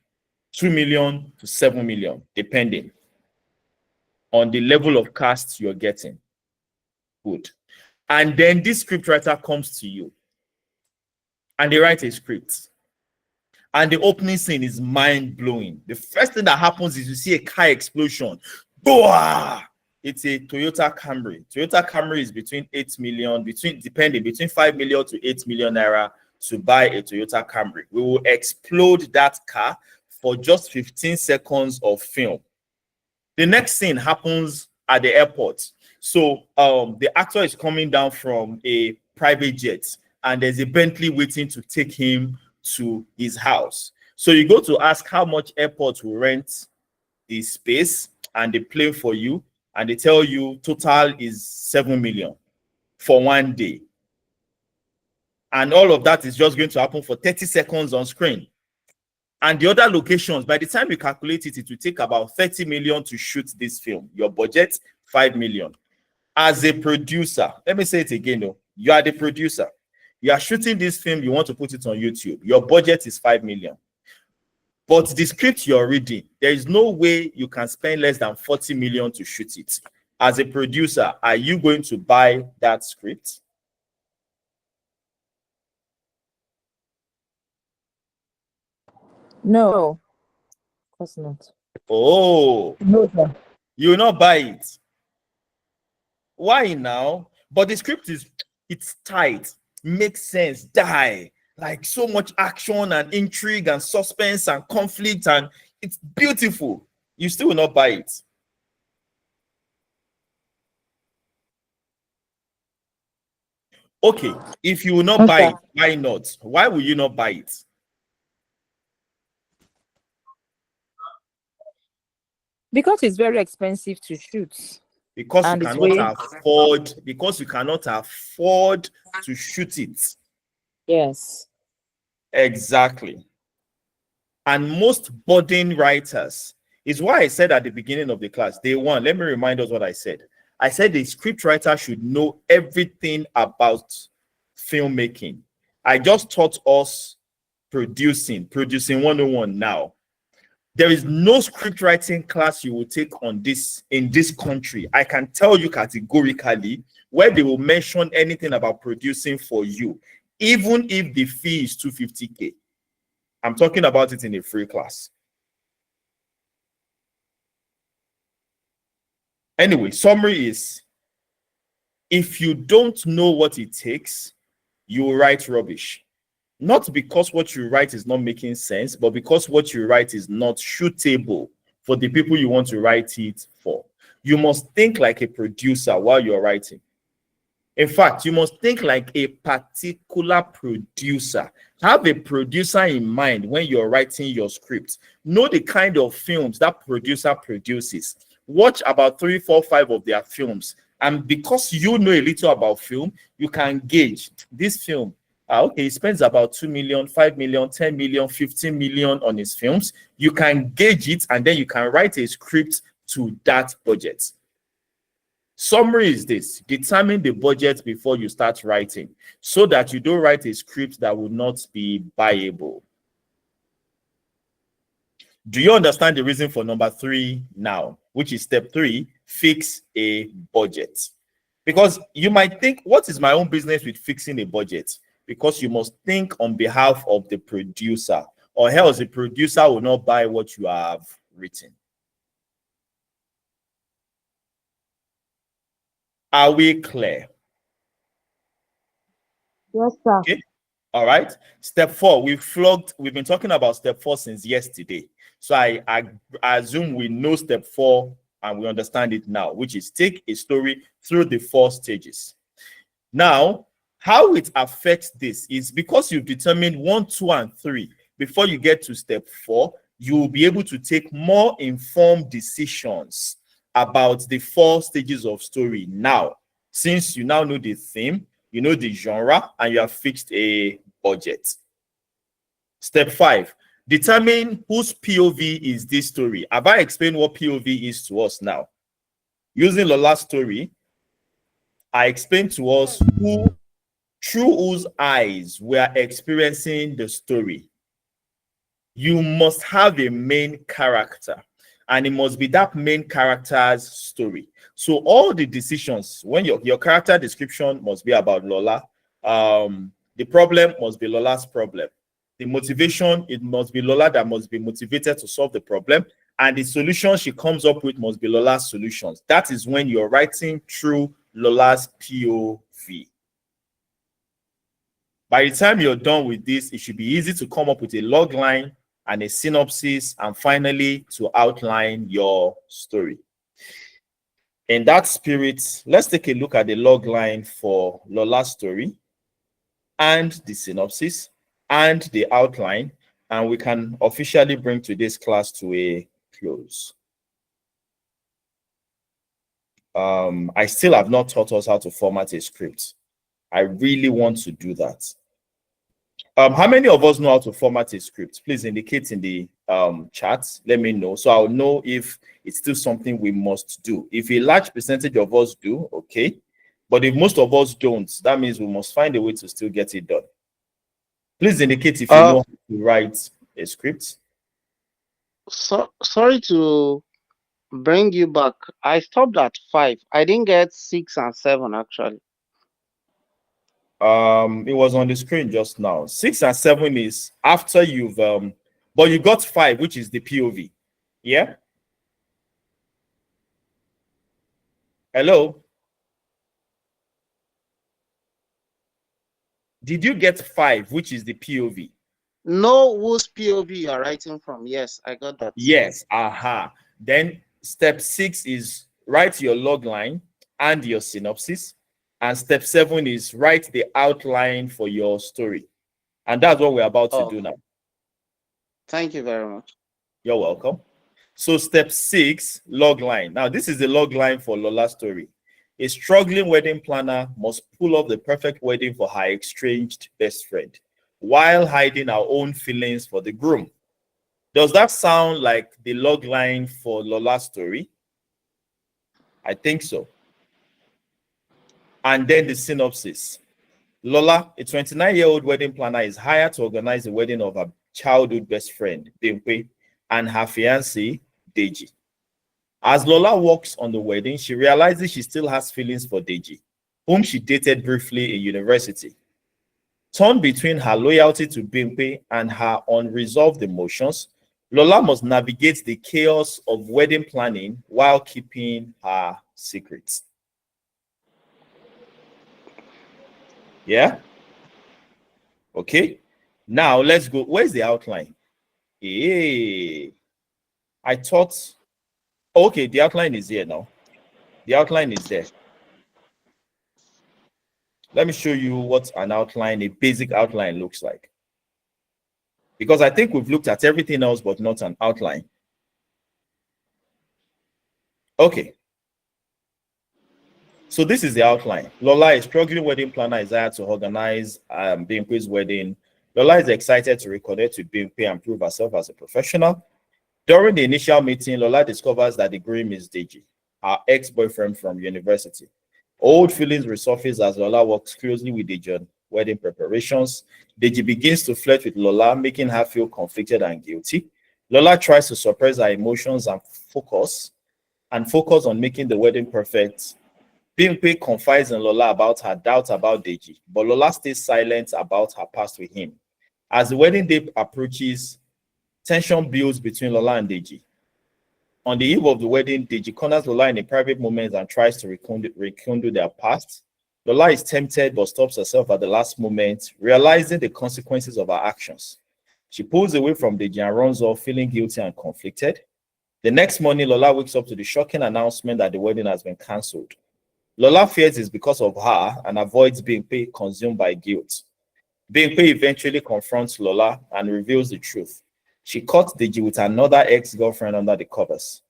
2 million to 7 million, depending on the level of cast you're getting. Good. And then this scriptwriter comes to you and they write a script. And the opening scene is mind-blowing. The first thing that happens is you see a car explosion. Boah! It's a Toyota Camry. Toyota Camry is between 8 million, between 5 million to 8 million naira to buy a Toyota Camry. We will explode that car for just 15 seconds of film. The next scene happens at the airport. So the actor is coming down from a private jet and there's a Bentley waiting to take him to his house. So you go to ask how much airport will rent the space and they play for you, and they tell you total is 7 million for 1 day. And all of that is just going to happen for 30 seconds on screen. And the other locations, by the time you calculate it, it will take about 30 million to shoot this film. Your budget, 5 million. As a producer, let me say it again though. You are the producer. You are shooting this film, you want to put it on YouTube. Your budget is 5 million. But the script you're reading, there is no way you can spend less than 40 million to shoot it. As a producer, are you going to buy that script? No, of course not. Oh, No, sir. you will not buy it. Why now? But the script it's tight, makes sense, like so much action and intrigue and suspense and conflict, and it's beautiful. You still will not buy it. Okay, if you will not buy it, why not? Why will you not buy it? Because it's very expensive to shoot. Because And you it's cannot afford to shoot it. Yes. Exactly. And most budding writers is why I said at the beginning of the class, day one, let me remind us what I said. I said the script writer should know everything about filmmaking. I just taught us producing 101 now. There is no script writing class you will take in this country. I can tell you categorically where they will mention anything about producing for you, even if the fee is 250K. I'm talking about it in a free class. Anyway, summary is, if you don't know what it takes, you will write rubbish. Not because what you write is not making sense, but because what you write is not suitable for the people you want to write it for. You must think like a producer while you're writing. In fact, you must think like a particular producer. Have a producer in mind when you're writing your script. Know the kind of films that producer produces. Watch about 3, 4, 5 of their films. And because you know a little about film, you can gauge this film. Okay, he spends about 2 million, 5 million, 10 million, 15 million on his films. You can gauge it and then you can write a script to that budget. Summary is this: determine the budget before you start writing so that you don't write a script that will not be buyable. Do you understand the reason for number 3 now, which is step 3, fix a budget? Because you might think, what is my own business with fixing a budget? Because you must think on behalf of the producer, or else the producer will not buy what you have written. Are we clear? Yes, sir. Okay. All right. Step 4, we've been talking about step 4 since yesterday. So I assume we know step 4 and we understand it now, which is take a story through the 4 stages. Now, how it affects this is because you've determined 1, 2, and 3. Before you get to step 4, you will be able to take more informed decisions about the 4 stages of story now, since you now know the theme, you know the genre, and you have fixed a budget. Step 5, determine whose POV is this story. Have I explained what POV is to us now? Using Lola's story, I explained to us through whose eyes we are experiencing the story. You must have a main character, and it must be that main character's story. So all the decisions, when your character description must be about Lola, the problem must be Lola's problem. The motivation, it must be Lola that must be motivated to solve the problem, and the solution she comes up with must be Lola's solutions. That is when you're writing through Lola's POV. By the time you're done with this, it should be easy to come up with a log line and a synopsis, and finally to outline your story. In that spirit, let's take a look at the log line for Lola's story and the synopsis and the outline, and we can officially bring today's class to a close. I still have not taught us how to format a script. I really want to do that. How many of us know how to format a script? Please indicate in the chat. Let me know, so I'll know if it's still something we must do. If a large percentage of us do, okay. But if most of us don't, that means we must find a way to still get it done. Please indicate if you know how to write a script. Sorry to bring you back. I stopped at 5. I didn't get 6 and 7 actually. It was on the screen just now. 6 and 7 is after you've but you got 5, which is the POV. Yeah. Hello. Did you get 5, which is the POV? Know whose POV you are writing from. Yes, I got that. Yes. Aha. Then step 6 is write your log line and your synopsis. And step 7 is write the outline for your story. And that's what we're about to do now. Thank you very much. You're welcome. So step 6, log line. Now, this is the log line for Lola's story. A struggling wedding planner must pull off the perfect wedding for her estranged best friend while hiding her own feelings for the groom. Does that sound like the log line for Lola's story? I think so. And then the synopsis. Lola, a 29-year-old wedding planner, is hired to organize the wedding of her childhood best friend, Bimpe, and her fiancé, Deji. As Lola walks on the wedding, she realizes she still has feelings for Deji, whom she dated briefly in university. Torn between her loyalty to Bimpe and her unresolved emotions, Lola must navigate the chaos of wedding planning while keeping her secrets. Yeah? Okay. Now let's go. Where's the outline? Hey, I thought, okay, the outline is here now. The outline is there. Let me show you what an outline, a basic outline looks like. Because I think we've looked at everything else, but not an outline. Okay. So this is the outline. Lola, a struggling wedding planner, is hired to organize Bimpe's wedding. Lola is excited to reconnect with Bimpe and prove herself as a professional. During the initial meeting, Lola discovers that the groom is Deji, her ex-boyfriend from university. Old feelings resurface as Lola works closely with Deji on wedding preparations. Deji begins to flirt with Lola, making her feel conflicted and guilty. Lola tries to suppress her emotions and focus on making the wedding perfect. Bimpe confides in Lola about her doubts about Deji, but Lola stays silent about her past with him. As the wedding day approaches, tension builds between Lola and Deji. On the eve of the wedding, Deji corners Lola in a private moment and tries to rekindle their past. Lola is tempted but stops herself at the last moment, realizing the consequences of her actions. She pulls away from Deji and runs off, feeling guilty and conflicted. The next morning, Lola wakes up to the shocking announcement that the wedding has been cancelled. Lola fears it's because of her and avoids being consumed by guilt. Bimpe eventually confronts Lola and reveals the truth. She caught Deji with another ex-girlfriend under the covers.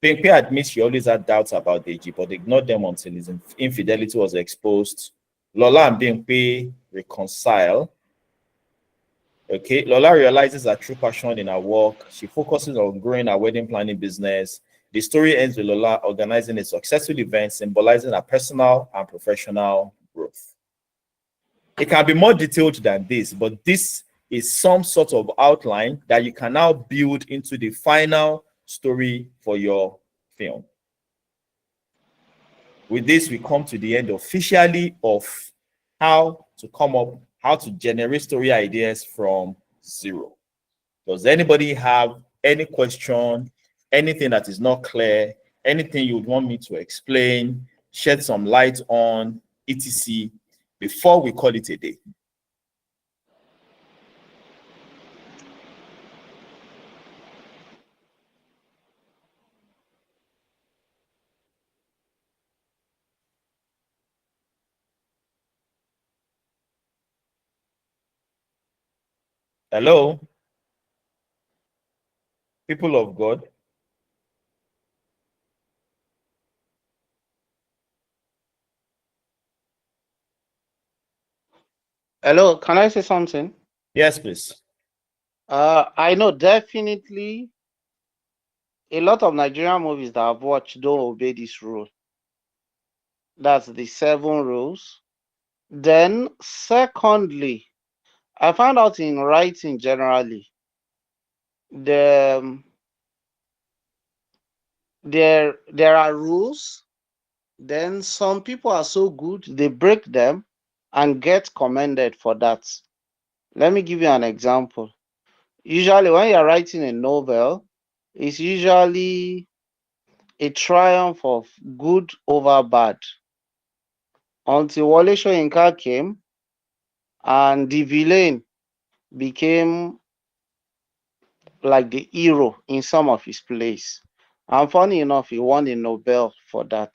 Bimpe admits she always had doubts about Deji, but ignored them until his infidelity was exposed. Lola and Bimpe reconcile. Okay, Lola realizes her true passion in her work. She focuses on growing her wedding planning business. The story ends with Lola organizing a successful event, symbolizing her personal and professional growth. It can be more detailed than this, but this is some sort of outline that you can now build into the final story for your film. With this, we come to the end officially of how to generate story ideas from zero. Does anybody have any question, anything that is not clear, anything you would want me to explain, shed some light on, etc., before we call it a day? Hello, people of God. Hello, can I say something? Yes, please. I know definitely a lot of Nigerian movies that I've watched don't obey this rule. That's the 7 rules. Then, secondly, I found out in writing generally, the there are rules. Then some people are so good they break them and get commended for that. Let me give you an example. Usually, when you're writing a novel, it's usually a triumph of good over bad until Wole Soyinka came and the villain became like the hero in some of his plays. And funny enough, he won a Nobel for that,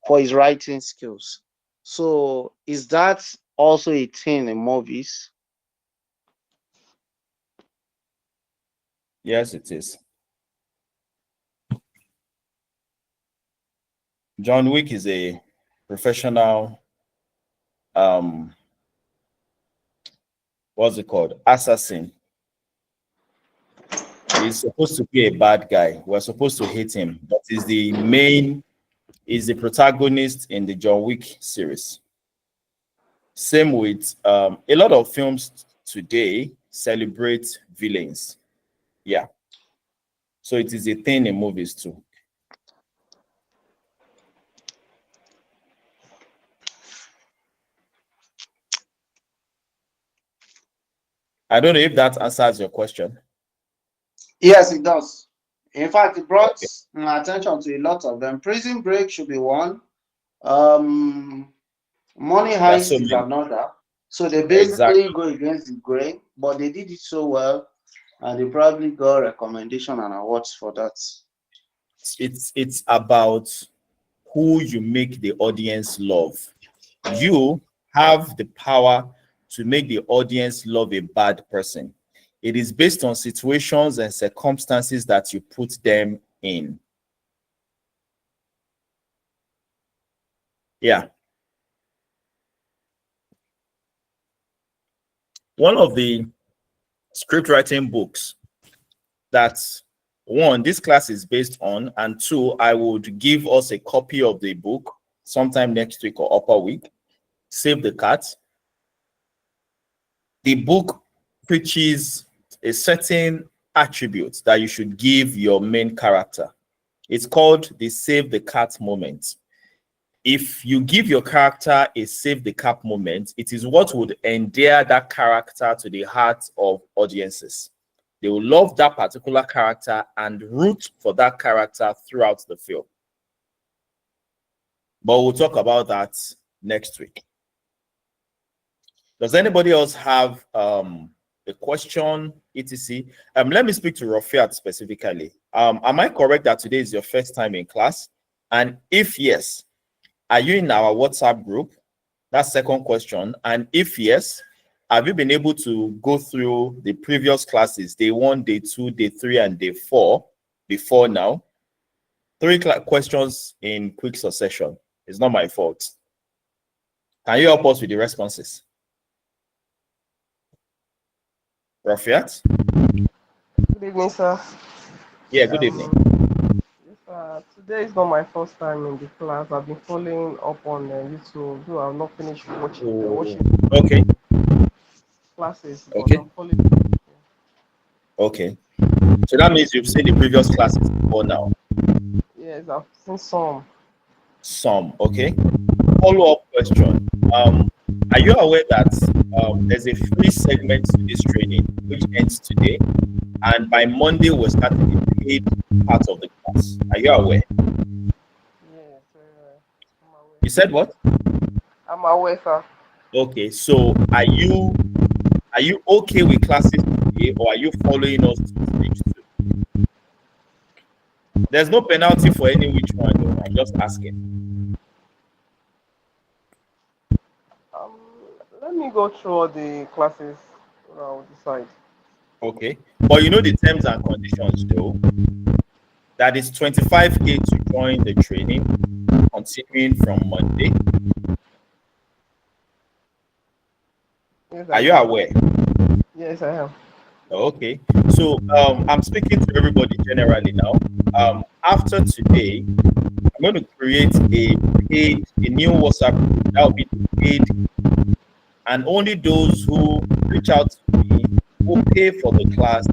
for his writing skills. So is that also a thing in movies? Yes, it is. John Wick is a professional, what's it called? Assassin. He's supposed to be a bad guy. We're supposed to hate him, but he's the protagonist in the John Wick series. Same with a lot of films today celebrate villains. Yeah. So it is a thing in movies too. I don't know if that answers your question. Yes, it does. In fact, it brought Okay. my attention to a lot of them. Prison Break should be one. Um, Money There are so Heist is many. another. So they Exactly. basically go against the grain, but they did it so well, and they probably got recommendation and awards for that. It's about who you make the audience love. You have the power to make the audience love a bad person. It is based on situations and circumstances that you put them in. Yeah. One of the script writing books that, one, this class is based on, and two, I would give us a copy of the book sometime next week or upper week. Save the Cat. The book preaches a certain attribute that you should give your main character. It's called the Save the Cat moment. If you give your character a Save the Cat moment, it is what would endear that character to the hearts of audiences. They will love that particular character and root for that character throughout the film. But we'll talk about that next week. Does anybody else have a question, etc? Let me speak to Rafiat specifically. Am I correct that today is your first time in class? And if yes, are you in our WhatsApp group? That's second question. And if yes, have you been able to go through the previous classes, day 1, day 2, day 3, and day 4 before now? 3 questions in quick succession. It's not my fault. Can you help us with the responses? Rafiat? Good evening, sir. Yeah, good evening. Yes, today is not my first time in the class. I've been following up on YouTube, though I've not finished watching Okay. classes, but Okay. I'm following. Okay. So that means you've seen the previous classes before now. Yes, I've seen some. Some. Okay. Follow-up question. Are you aware that there's a free segment to this training which ends today, and by Monday we're starting the paid part of the class? Are you aware? Yes, I'm aware. You said what? I'm aware, sir. Okay. So are you okay with classes today, or are you following us to stage 2? There's no penalty for any which one, though. I'm just asking. Um, Let me go through all the classes. I'll decide. Okay. But you know the terms and conditions, though. That is 25K to join the training, continuing from Monday. Yes, Are you aware? Yes, I am. Okay. So I'm speaking to everybody generally now. After today, I'm going to create a new WhatsApp group that will be paid, and only those who reach out to me, who pay for the class,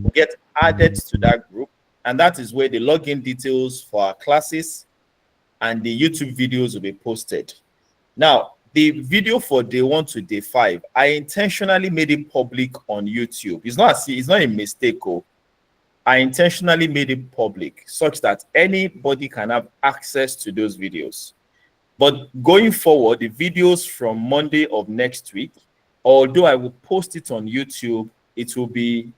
will get added to that group. And that is where the login details for our classes and the YouTube videos will be posted. Now, the video for day 1 to day 5, I intentionally made it public on YouTube. It's not a mistake. I intentionally made it public such that anybody can have access to those videos. But going forward, the videos from Monday of next week, although I will post it on YouTube, it will be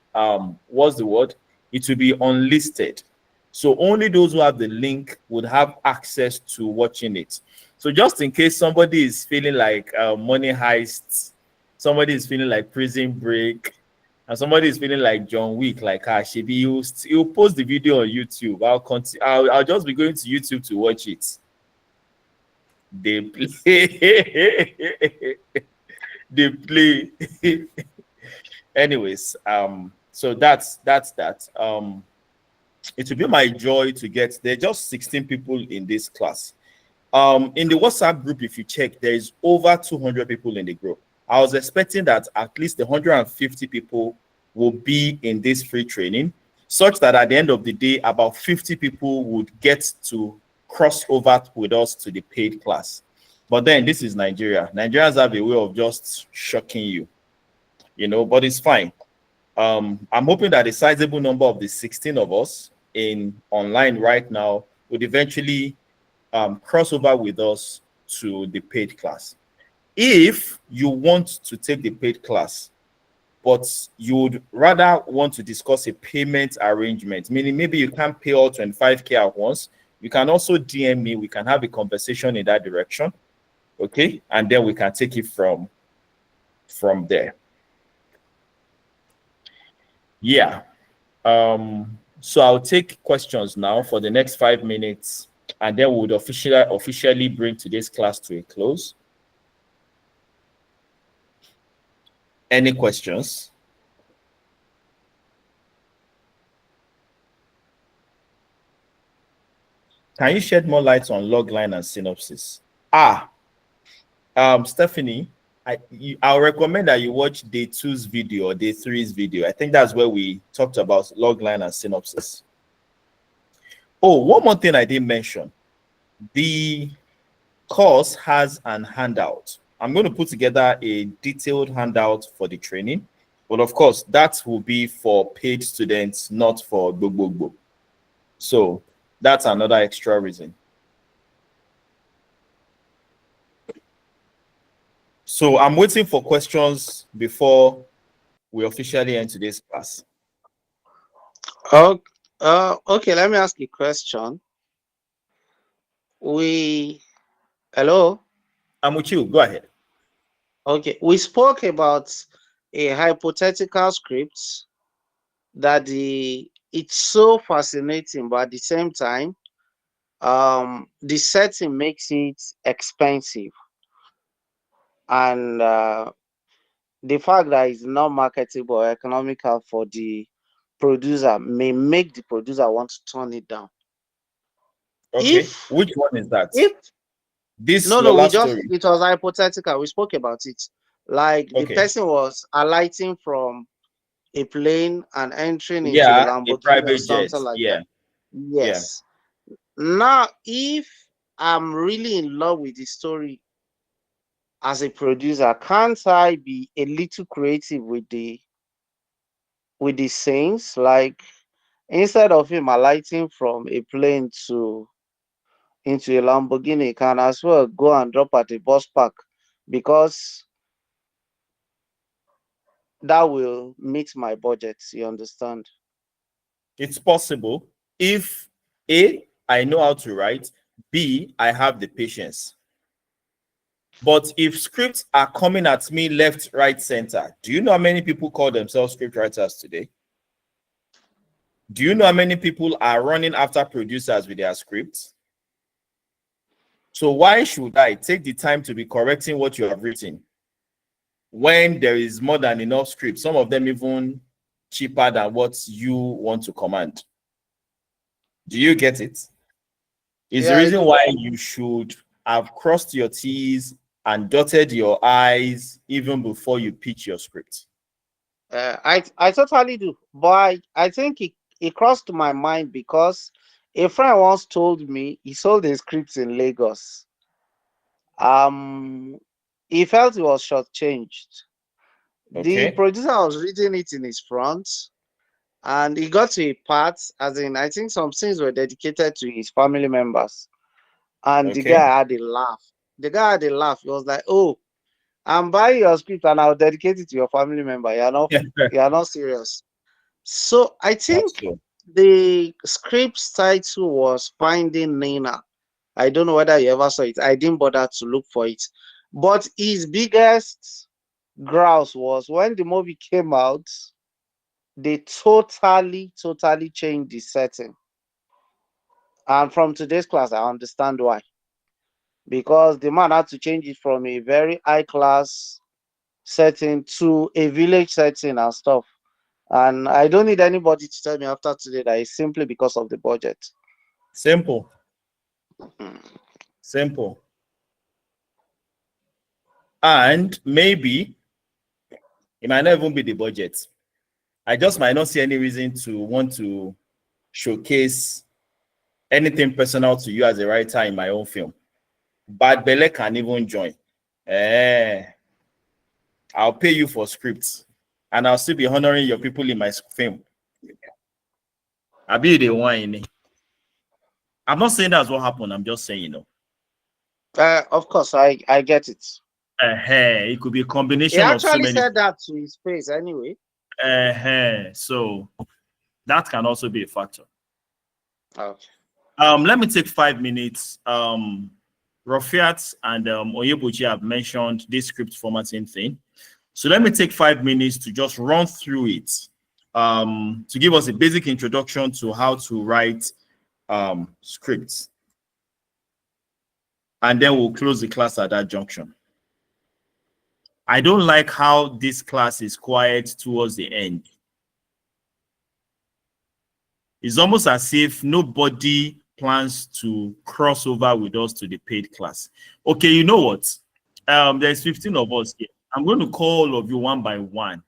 what's the word? It will be unlisted. So only those who have the link would have access to watching it. So just in case somebody is feeling like Money Heist, somebody is feeling like Prison Break, and somebody is feeling like John Wick, like Shibi, he'll post the video on YouTube. I'll just be going to YouTube to watch it. They play. They play. Anyways, so that's that. It will be my joy to get there. Just 16 people in this class. In the WhatsApp group, if you check, there is over 200 people in the group. I was expecting that at least 150 people will be in this free training, such that at the end of the day, about 50 people would get to cross over with us to the paid class. But then this is Nigeria. Nigerians have a way of just shocking you, but it's fine. I'm hoping that a sizable number of the 16 of us in online right now would eventually cross over with us to the paid class. If you want to take the paid class, but you would rather want to discuss a payment arrangement, meaning maybe you can't pay all 25K at once, you can also DM me. We can have a conversation in that direction. Okay. And then we can take it from there. Yeah. So I'll take questions now for the next 5 minutes, and then we would officially bring today's class to a close. Any questions? Can you shed more light on logline and synopsis? Stephanie, I'll recommend that you watch day 2's video or day 3's video. I think that's where we talked about logline and synopsis. Oh, one more thing I didn't mention. The course has an handout. I'm going to put together a detailed handout for the training. But of course, that will be for paid students, not for gbogbo. So that's another extra reason. So I'm waiting for questions before we officially end today's class. Okay, let me ask you a question. Hello? I'm with you. Go ahead. Okay, we spoke about a hypothetical script that it's so fascinating, but at the same time, the setting makes it expensive, and the fact that it's not marketable or economical for the producer may make the producer want to turn it down. Okay, which one is that? This no, story. It was hypothetical. We spoke about it. Like the person was alighting from a plane and entering into a Lamborghini or something like that. Yes. Yeah. Now, if I'm really in love with the story as a producer, can't I be a little creative with the scenes? Like, instead of him alighting from a plane into a Lamborghini, can as well go and drop at a bus park, because that will meet my budget. You understand? It's possible if A, I know how to write, B, I have the patience. But if scripts are coming at me left, right, center, do you know how many people call themselves script writers today? Do you know how many people are running after producers with their scripts? So why should I take the time to be correcting what you have written when there is more than enough scripts, some of them even cheaper than what you want to command? Do you get it? It's the reason why you should have crossed your T's and dotted your I's even before you pitch your script. I totally do, but I think it crossed my mind because a friend once told me he sold his scripts in Lagos. He felt he was shortchanged. The producer was reading it in his front, and he got to a part, as in, I think some scenes were dedicated to his family members, and the guy had a laugh. The guy had a laugh. He was like, "Oh, I'm buying your script and I'll dedicate it to your family member. You are not serious." So I think the script's title was Finding Nina. I don't know whether you ever saw it. I didn't bother to look for it. But his biggest grouse was when the movie came out, they totally changed the setting. And from today's class, I understand why. Because the man had to change it from a very high class setting to a village setting and stuff. And I don't need anybody to tell me after today that it's simply because of the budget. Simple. Simple. And maybe it might not even be the budget. I just might not see any reason to want to showcase anything personal to you as a writer in my own film. Bad Belle can even join. I'll pay you for scripts, and I'll still be honoring your people in my film. I'll be the one. I'm not saying that's what happened. I'm just saying, Of course, I get it. It could be a He combination of so actually many. said that to his face anyway. So that can also be a factor. Okay. Let me take 5 minutes. Rafiat and Oyebuchi have mentioned this script formatting thing. So let me take 5 minutes to just run through it, to give us a basic introduction to how to write scripts. And then we'll close the class at that junction. I don't like how this class is quiet towards the end. It's almost as if nobody plans to cross over with us to the paid class. Okay, you know what? There's 15 of us here. I'm going to call all of you one by one,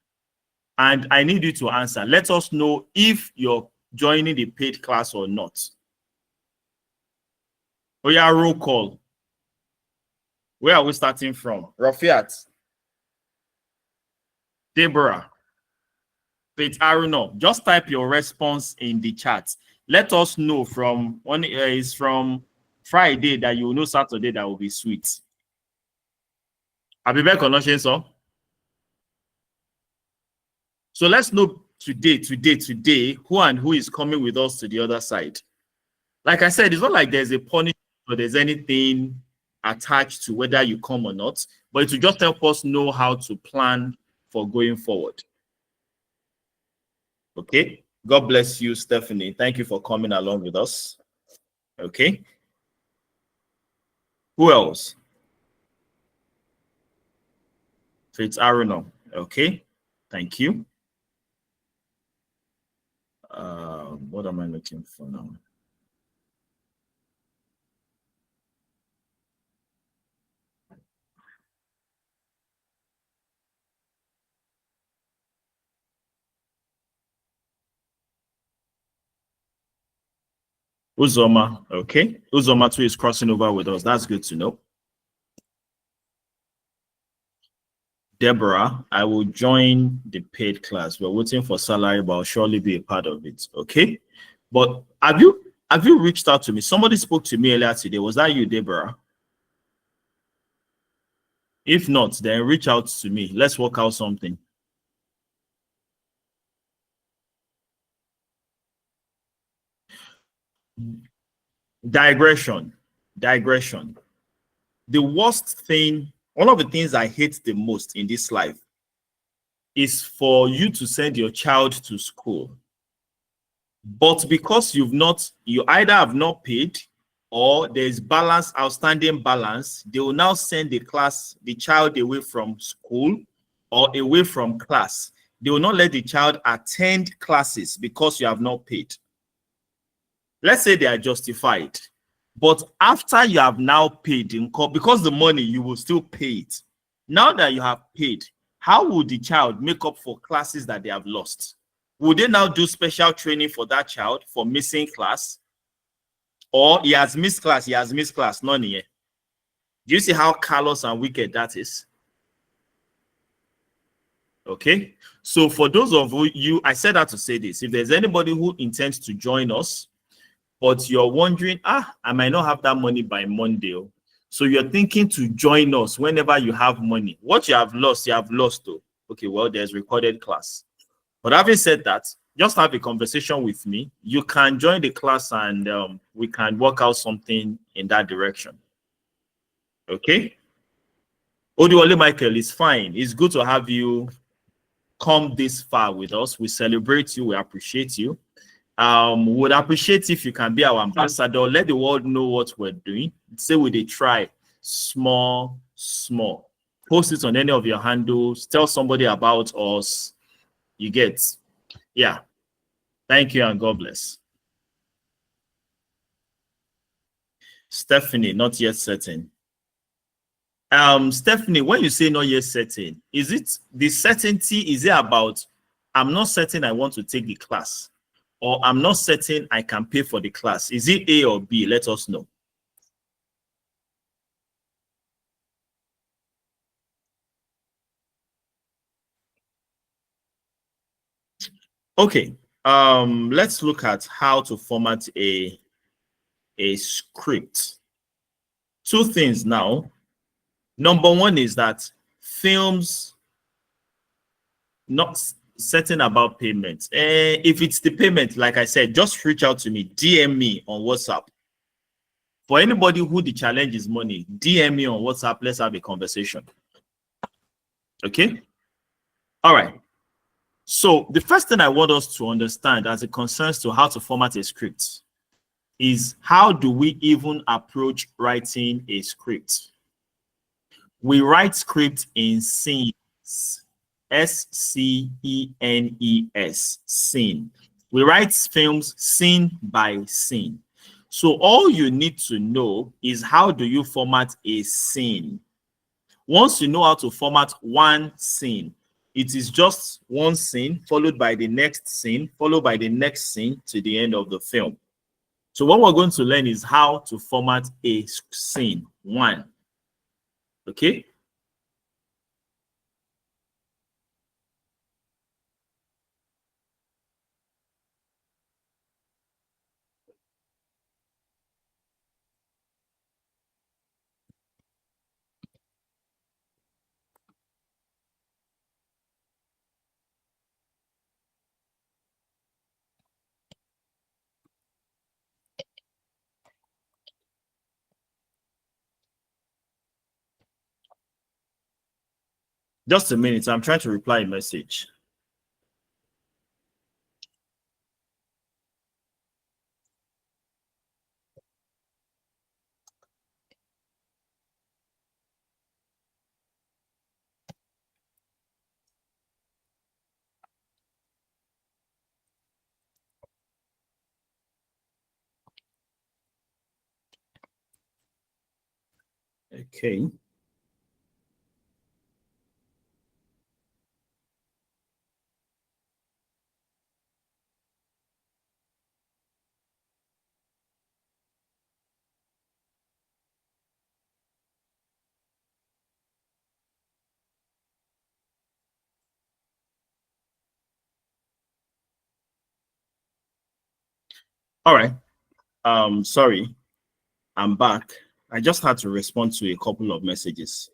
and I need you to answer. Let us know if you're joining the paid class or not. Oh yeah, roll call. Where are we starting from? Rafiat, Deborah, Faith Aruno. Just type your response in the chat. Let us know from when is from Friday that you will know Saturday that will be sweet. I'll be back on launching so. So let's know today who is coming with us to the other side. Like I said, it's not like there's a punishment or there's anything attached to whether you come or not, but it will just help us know how to plan for going forward. Okay. God bless you, Stephanie. Thank you for coming along with us. Okay. Who else? Faith Aruno. Okay. Thank you. What am I looking for now? Uzoma. Okay. Uzoma too is crossing over with us. That's good to know. Deborah, I will join the paid class. We're waiting for salary, but I'll surely be a part of it. Okay. But have you reached out to me? Somebody spoke to me earlier today. Was that you, Deborah? If not, then reach out to me. Let's work out something. Digression. The worst thing, one of the things I hate the most in this life is for you to send your child to school, but because you either have not paid or there's outstanding balance, they will now send the child away from school or away from class. They will not let the child attend classes because you have not paid. Let's say they are justified, but after you have now paid in court, because the money you will still pay it. Now that you have paid, how would the child make up for classes that they have lost? Would they now do special training for that child for missing class? Or he has missed class, none here. Do you see how callous and wicked that is? Okay. So for those of you, I said that to say this. If there's anybody who intends to join us, but you're wondering, I might not have that money by Monday. So you're thinking to join us whenever you have money. What you have lost though. Okay, well, there's recorded class. But having said that, just have a conversation with me. You can join the class and we can work out something in that direction. Okay? Odiwale Michael, is fine. It's good to have you come this far with us. We celebrate you. We appreciate you. Would appreciate if you can be our ambassador. Let the world know what we're doing. Say we dey try small. Post it on any of your handles. Tell somebody about us. You get, yeah. Thank you and God bless. Stephanie, not yet certain. Stephanie, when you say not yet certain, is it the certainty? Is it about I'm not certain I want to take the class? Or I'm not certain I can pay for the class? Is it A or B? Let us know. Okay. Let's look at how to format a script. Two things now. Number one is that films not certain about payment. If it's the payment, like I said, just reach out to me, DM me on WhatsApp. For anybody who the challenge is money, DM me on WhatsApp. Let's have a conversation. Okay? All right. So the first thing I want us to understand as it concerns to how to format a script is how do we even approach writing a script? We write script in scenes. S-C-E-N-E-S, scene. We write films scene by scene. So all you need to know is how do you format a scene. Once you know how to format one scene, it is just one scene followed by the next scene, followed by the next scene to the end of the film. So what we're going to learn is how to format a scene, one. Okay? Just a minute. I'm trying to reply a message. Okay. All right. Sorry, I'm back. I just had to respond to a couple of messages.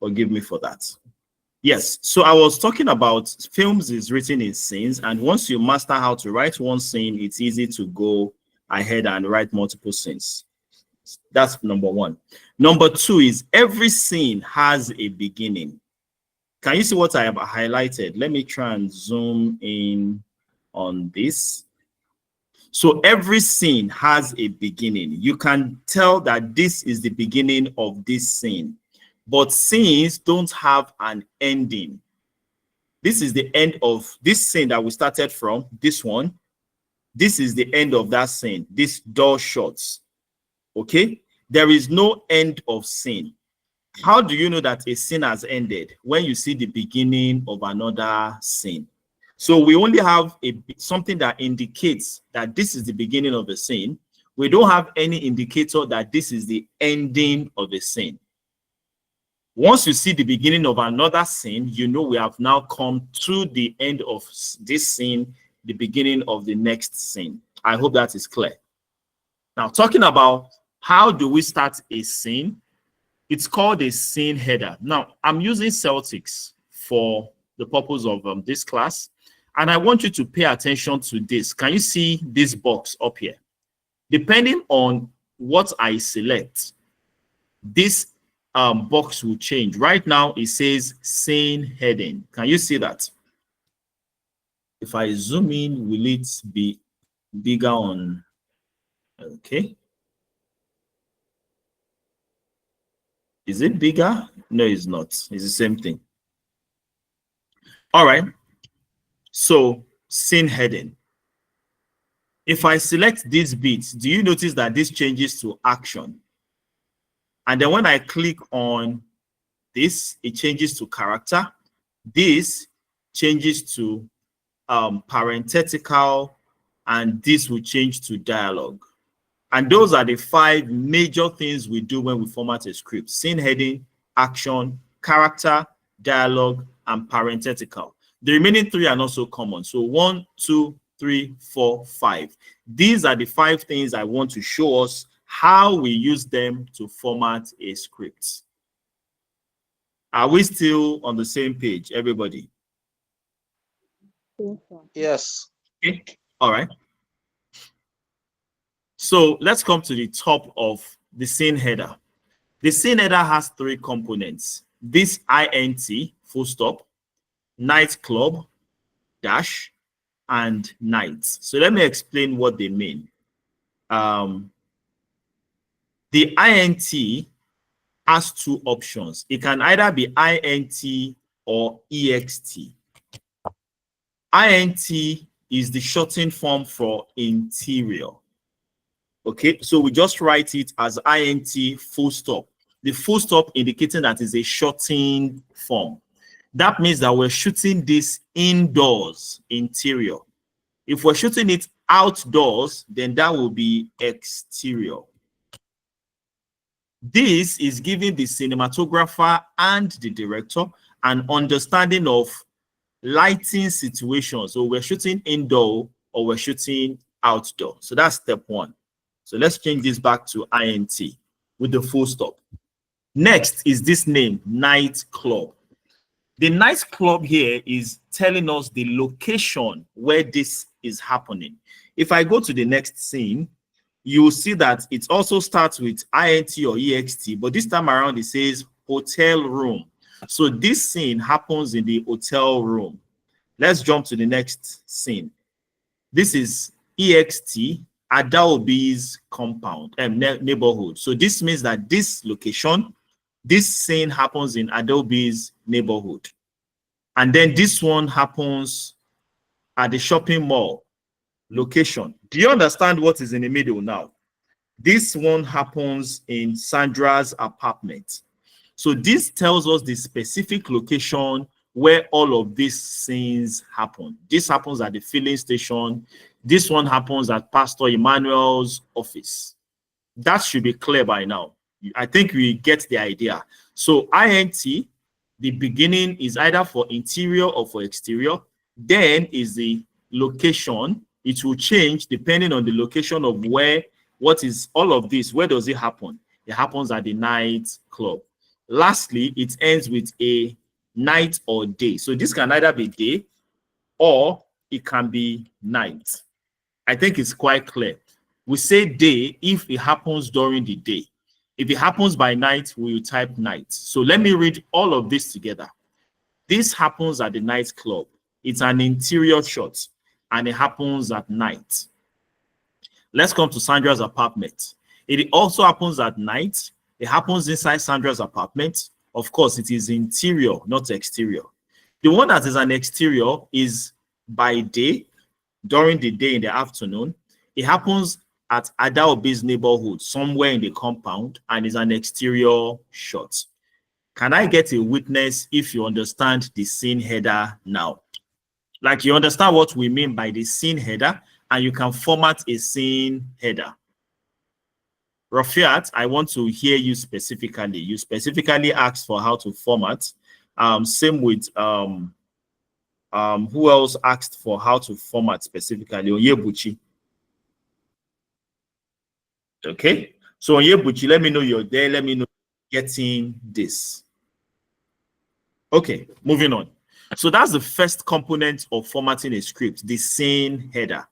Forgive me for that. Yes, so I was talking about films is written in scenes, and once you master how to write one scene, it's easy to go ahead and write multiple scenes. That's number one. Number two is every scene has a beginning. Can you see what I have highlighted? Let me try and zoom in on this. So every scene has a beginning. You can tell that this is the beginning of this scene, but scenes don't have an ending. This is the end of this scene that we started from, this one. This is the end of that scene, this door shuts. Okay? There is no end of scene. How do you know that a scene has ended? When you see the beginning of another scene. So we only have something that indicates that this is the beginning of a scene. We don't have any indicator that this is the ending of a scene. Once you see the beginning of another scene, you know we have now come to the end of this scene, the beginning of the next scene. I hope that is clear. Now, talking about how do we start a scene, it's called a scene header. Now, I'm using Celtics for the purpose of this class, and I want you to pay attention to this. Can you see this box up here? Depending on what I select, this box will change. Right now, it says scene heading. Can you see that? If I zoom in, will it be bigger on? Okay. Is it bigger? No, it's not. It's the same thing. All right. So scene heading. If I select this bit, do you notice that this changes to action? And then when I click on this, it changes to character. This changes to parenthetical, and this will change to dialogue. And those are the 5 major things we do when we format a script: scene heading, action, character, dialogue, and parenthetical. The remaining 3 are not so common. So 1, 2, 3, 4, 5. These are the 5 things I want to show us how we use them to format a script. Are we still on the same page, everybody? Yes. Okay. All right. So let's come to the top of the scene header. The scene header has three components. This int, full stop, nightclub, dash, and night. So let me explain what they mean. The int has two options. It can either be int or ext. Int is the shortened form for interior. Okay, so we just write it as int full stop. The full stop indicating that is a shortened form. That means that we're shooting this indoors, interior. If we're shooting it outdoors, then that will be exterior. This is giving the cinematographer and the director an understanding of lighting situations. So we're shooting indoor or we're shooting outdoor. So that's step one. So let's change this back to int with the full stop. Next is this name, nightclub. The nightclub here is telling us the location where this is happening. If I go to the next scene, you will see that it also starts with int or ext, but this time around it says hotel room. So this scene happens in the hotel room. Let's jump to the next scene. This is ext, Adenle's compound and neighborhood. So this means that this location, this scene happens in Adenle's neighborhood. And then this one happens at the shopping mall location. Do you understand what is in the middle now? This one happens in Sandra's apartment. So this tells us the specific location where all of these scenes happen. This happens at the filling station. This one happens at Pastor Emmanuel's office. That should be clear by now. I think we get the idea. So int, the beginning is either for interior or for exterior. Then is the location. It will change depending on the location of where, what is all of this, where does it happen? It happens at the night club. Lastly, it ends with a night or day. So this can either be day or it can be night. I think it's quite clear. We say day if it happens during the day. If it happens by night, we will type night. So let me read all of this together. This happens at the nightclub. It's an interior shot and it happens at night. Let's come to Sandra's apartment. It also happens at night. It happens inside Sandra's apartment. Of course, it is interior, not exterior. The one that is an exterior is by day, during the day in the afternoon. It happens at Adenle's neighborhood, somewhere in the compound, and is an exterior shot. Can I get a witness if you understand the scene header now? Like you understand what we mean by the scene header, and you can format a scene header. Rafiat, I want to hear you specifically. You specifically asked for how to format. Same with who else asked for how to format specifically? Onyebuchi. Okay, so Onyebuchi, let me know you're there. Let me know getting this. Okay, moving on. So that's the first component of formatting a script, the scene header.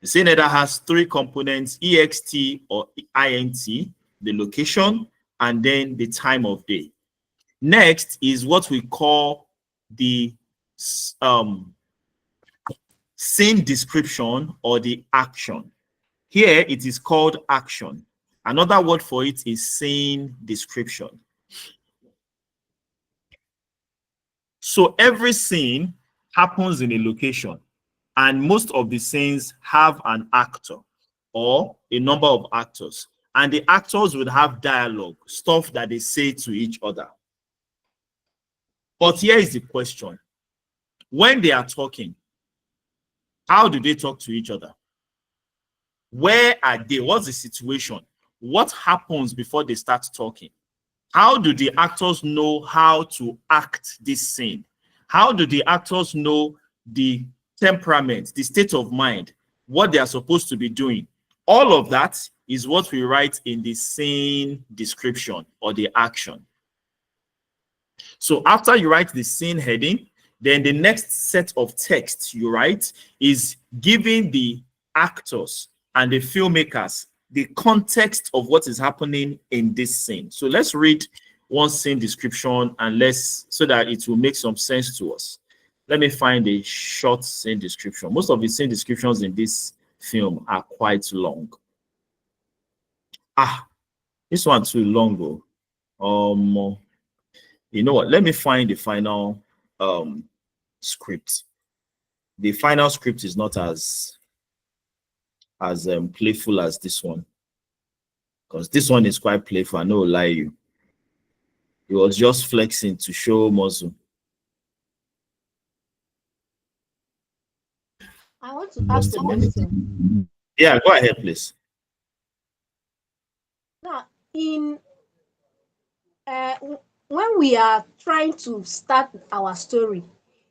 The scene header has three components, ext or int, the location, and then the time of day. Next is what we call the scene description or the action. Here it is called action. Another word for it is scene description. So every scene happens in a location, and most of the scenes have an actor or a number of actors, and the actors would have dialogue, stuff that they say to each other. But here is the question. When they are talking, how do they talk to each other? Where are they? What's the situation? What happens before they start talking? How do the actors know how to act this scene? How do the actors know the temperament, the state of mind, what they are supposed to be doing? All of that is what we write in the scene description or the action. So after you write the scene heading, then the next set of text you write is giving the actors and the filmmakers the context of what is happening in this scene. So let's read one scene description and so that it will make some sense to us. Let me find a short scene description. Most of the scene descriptions in this film are quite long. This one too long though. You know what? Let me find the final script. The final script is not as playful as this one, because this one is quite playful. I know, lie you. It was just flexing to show muscle. I want to ask a question. Yeah, go ahead, please. Now, when we are trying to start our story,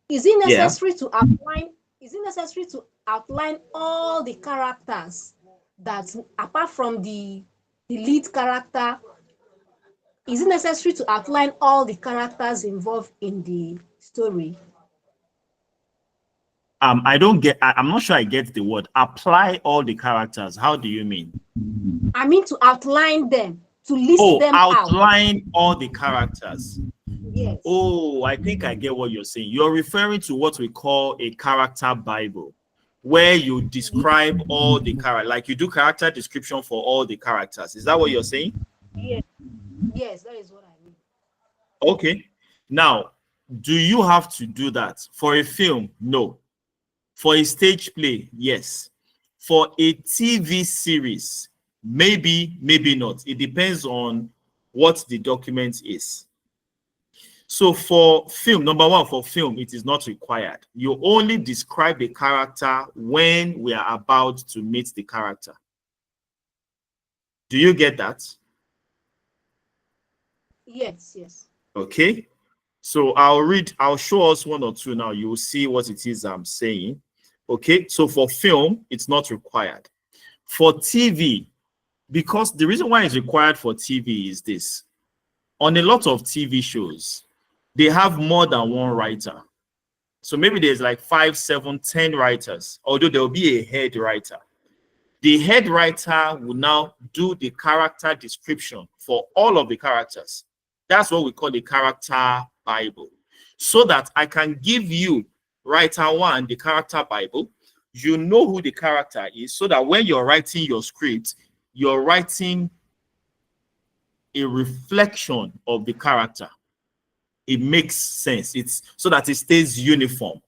is it necessary to outline? Is it necessary to outline all the characters that, apart from the lead character, is it necessary to outline all the characters involved in the story? I'm not sure I get the word. Apply all the characters. How do you mean? I mean to outline them, to list them out. Outline all the characters. Yes. Oh, I think I get what you're saying. You're referring to what we call a character Bible, where you describe all the characters, like you do character description for all the characters. Is that what you're saying? Yes. Yes, that is what I mean. Okay. Now, do you have to do that for a film? No. For a stage play, yes. For a TV series, maybe, maybe not. It depends on what the document is. So for film, number one, for film, it is not required. You only describe the character when we are about to meet the character. Do you get that? Yes, yes. Okay. So I'll show us one or two now. You will see what it is I'm saying. Okay. So for film, it's not required. For TV, because the reason why it's required for TV is this. On a lot of TV shows, they have more than one writer. So maybe there's like 5, 7, 10 writers, although there will be a head writer. The head writer will now do the character description for all of the characters. That's what we call the character Bible. So that I can give you, writer one, the character Bible. You know who the character is, so that when you're writing your script, you're writing a reflection of the character. It makes sense. It's so that it stays uniform.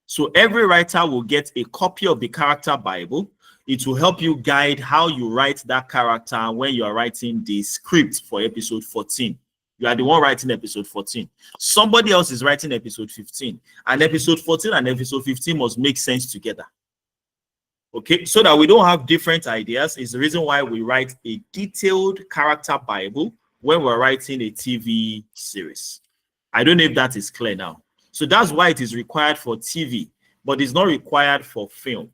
So every writer will get a copy of the character Bible. It will help you guide how you write that character when you are writing the script for episode 14. You are the one writing episode 14. Somebody else is writing episode 15. And episode 14 and episode 15 must make sense together. Okay, so that we don't have different ideas is the reason why we write a detailed character Bible when we're writing a TV series. I don't know if that is clear now. So that's why it is required for TV, but it's not required for film.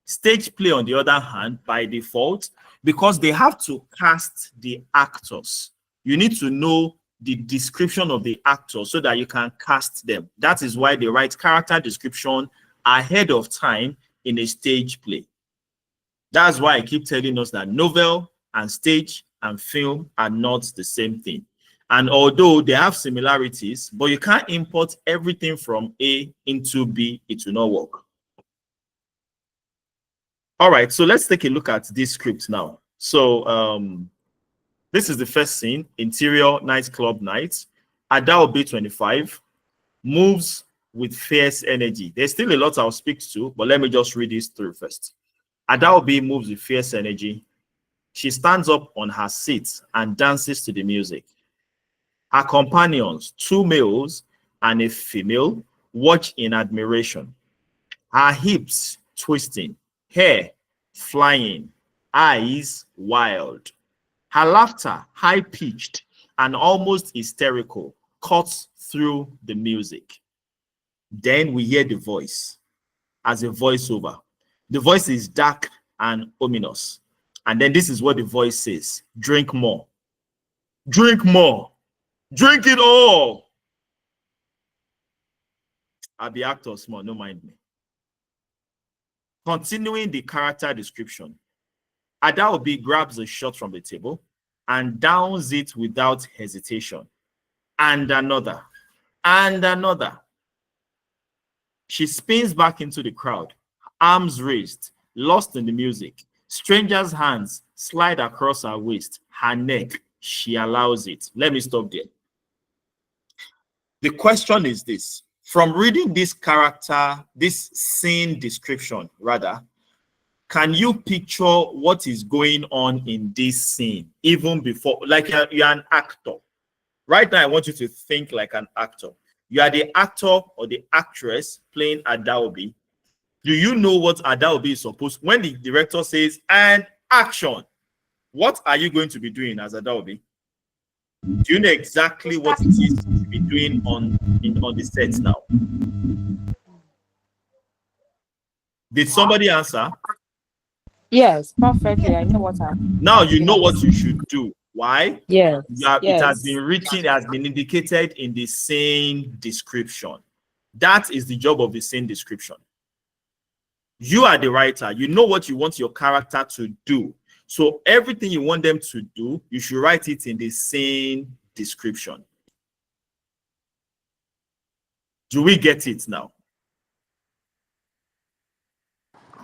Stage play, on the other hand, by default, because they have to cast the actors, you need to know the description of the actors so that you can cast them. That is why they write character description ahead of time in a stage play. That's why I keep telling us that novel and stage and film are not the same thing. And although they have similarities, but you can't import everything from A into B, it will not work. All right, so let's take a look at this script now. So this is the first scene, interior nightclub night. Adenle 25 moves with fierce energy. There's still a lot I'll speak to, but let me just read this through first. Adenle moves with fierce energy. She stands up on her seat and dances to the music. Her companions, 2 males and a female, watch in admiration. Her hips twisting, hair flying, eyes wild. Her laughter, high-pitched and almost hysterical, cuts through the music. Then we hear the voice as a voiceover. The voice is dark and ominous. And then this is what the voice says: drink more. Drink more. Drink it all. I'll be actor small, no mind me. Continuing the character description, Adaobi grabs a shot from the table and downs it without hesitation. And another, and another. She spins back into the crowd, arms raised, lost in the music. Stranger's hands slide across her waist, her neck. She allows it. Let me stop there. The question is this. From reading this character, this scene description, rather, can you picture what is going on in this scene, even before, like you're an actor. Right now, I want you to think like an actor. You are the actor or the actress playing Adaobi. Do you know what Adaobi is supposed, when the director says, and action, what are you going to be doing as Adaobi? Do you know exactly what it is to be doing on the set now? Did somebody answer? Yes, perfectly. I know what I'm. Now you know what you should do. Why? Yes. It has been written, it has been indicated in the scene description. That is the job of the scene description. You are the writer. You know what you want your character to do. So everything you want them to do, you should write it in the scene description. Do we get it now?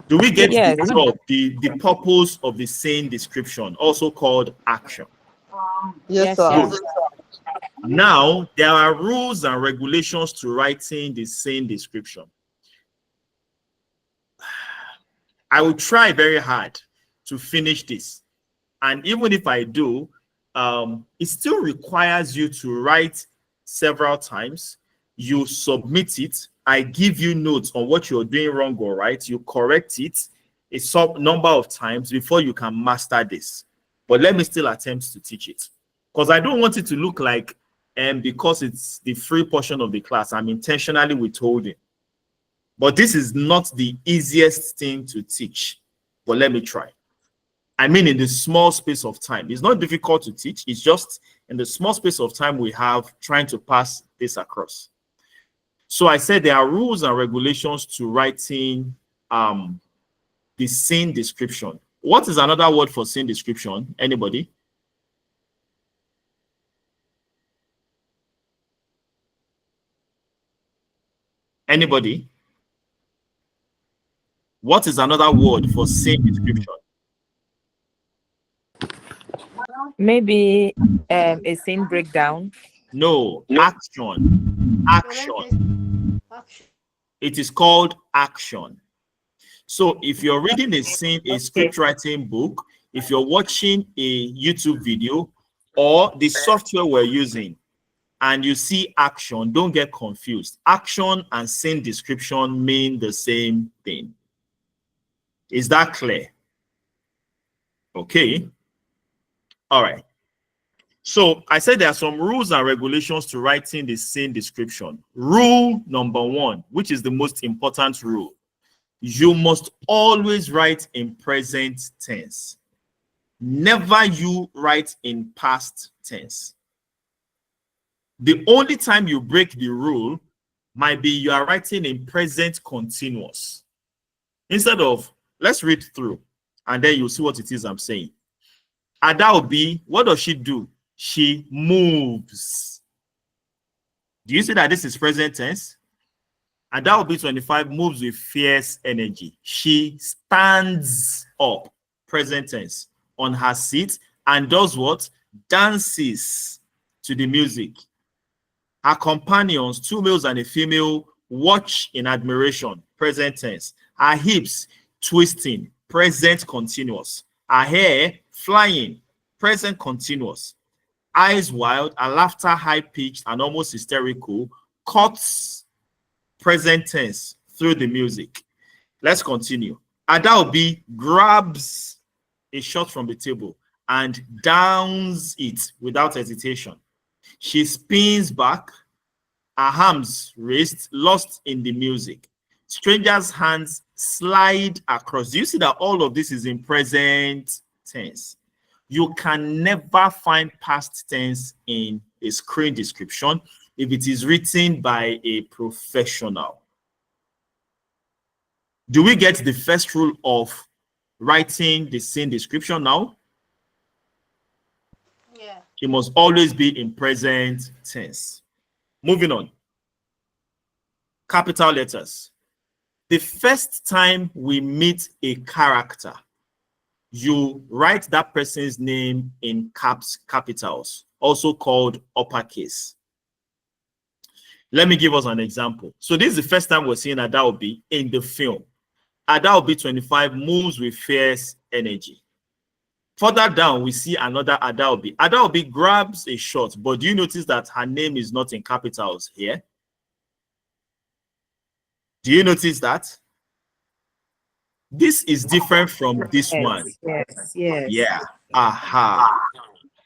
Do we get the job, the purpose of the scene description, also called action? Yes, sir. Yes. Now, there are rules and regulations to writing the scene description. I will try very hard to finish this. And even if I do, it still requires you to write several times. You submit it. I give you notes on what you're doing wrong or right. You correct it a sub number of times before you can master this. But let me still attempt to teach it, because I don't want it to look like, because it's the free portion of the class, I'm intentionally withholding. But this is not the easiest thing to teach. But let me try. I mean, in the small space of time. It's not difficult to teach. It's just in the small space of time we have trying to pass this across. So I said there are rules and regulations to writing the scene description. What is another word for scene description? Anybody? Anybody? What is another word for scene description? Maybe a scene breakdown. No, action. Action. It is called action. So if you're reading a scene, a script writing book, if you're watching a YouTube video or the software we're using and you see action, don't get confused. Action and scene description mean the same thing. Is that clear? Okay. All right. So I said there are some rules and regulations to writing the scene description. Rule number 1, which is the most important rule. You must always write in present tense. Never you write in past tense. The only time you break the rule might be you are writing in present continuous. Instead of, let's read through and then you'll see what it is I'm saying. Adaobi, what does she do? She moves. Do you see that this is present tense? Adaobi 25 moves with fierce energy. She stands up, present tense, on her seat and does what? Dances to the music. Her companions, 2 males and a female, watch in admiration, present tense. Her hips twisting, present continuous. Her hair flying, present continuous. Eyes wild, her laughter high-pitched and almost hysterical, cuts present tense through the music. Let's continue. Adaobi grabs a shot from the table and downs it without hesitation. She spins back, her arms raised, lost in the music. Stranger's hands slide across. Do you see that all of this is in present tense? You can never find past tense in a screen description if it is written by a professional. Do we get the first rule of writing the scene description now? Yeah. It must always be in present tense. Moving on. Capital letters. The first time we meet a character, you write that person's name in capitals, also called uppercase. Let me give us an example. So this is the first time we're seeing Adenle in the film. Adenle 25 moves with fierce energy. Further down, we see another Adenle. Adenle grabs a shot, but do you notice that her name is not in capitals here? Do you notice that? This is different from this one. Yes. Yeah. Aha.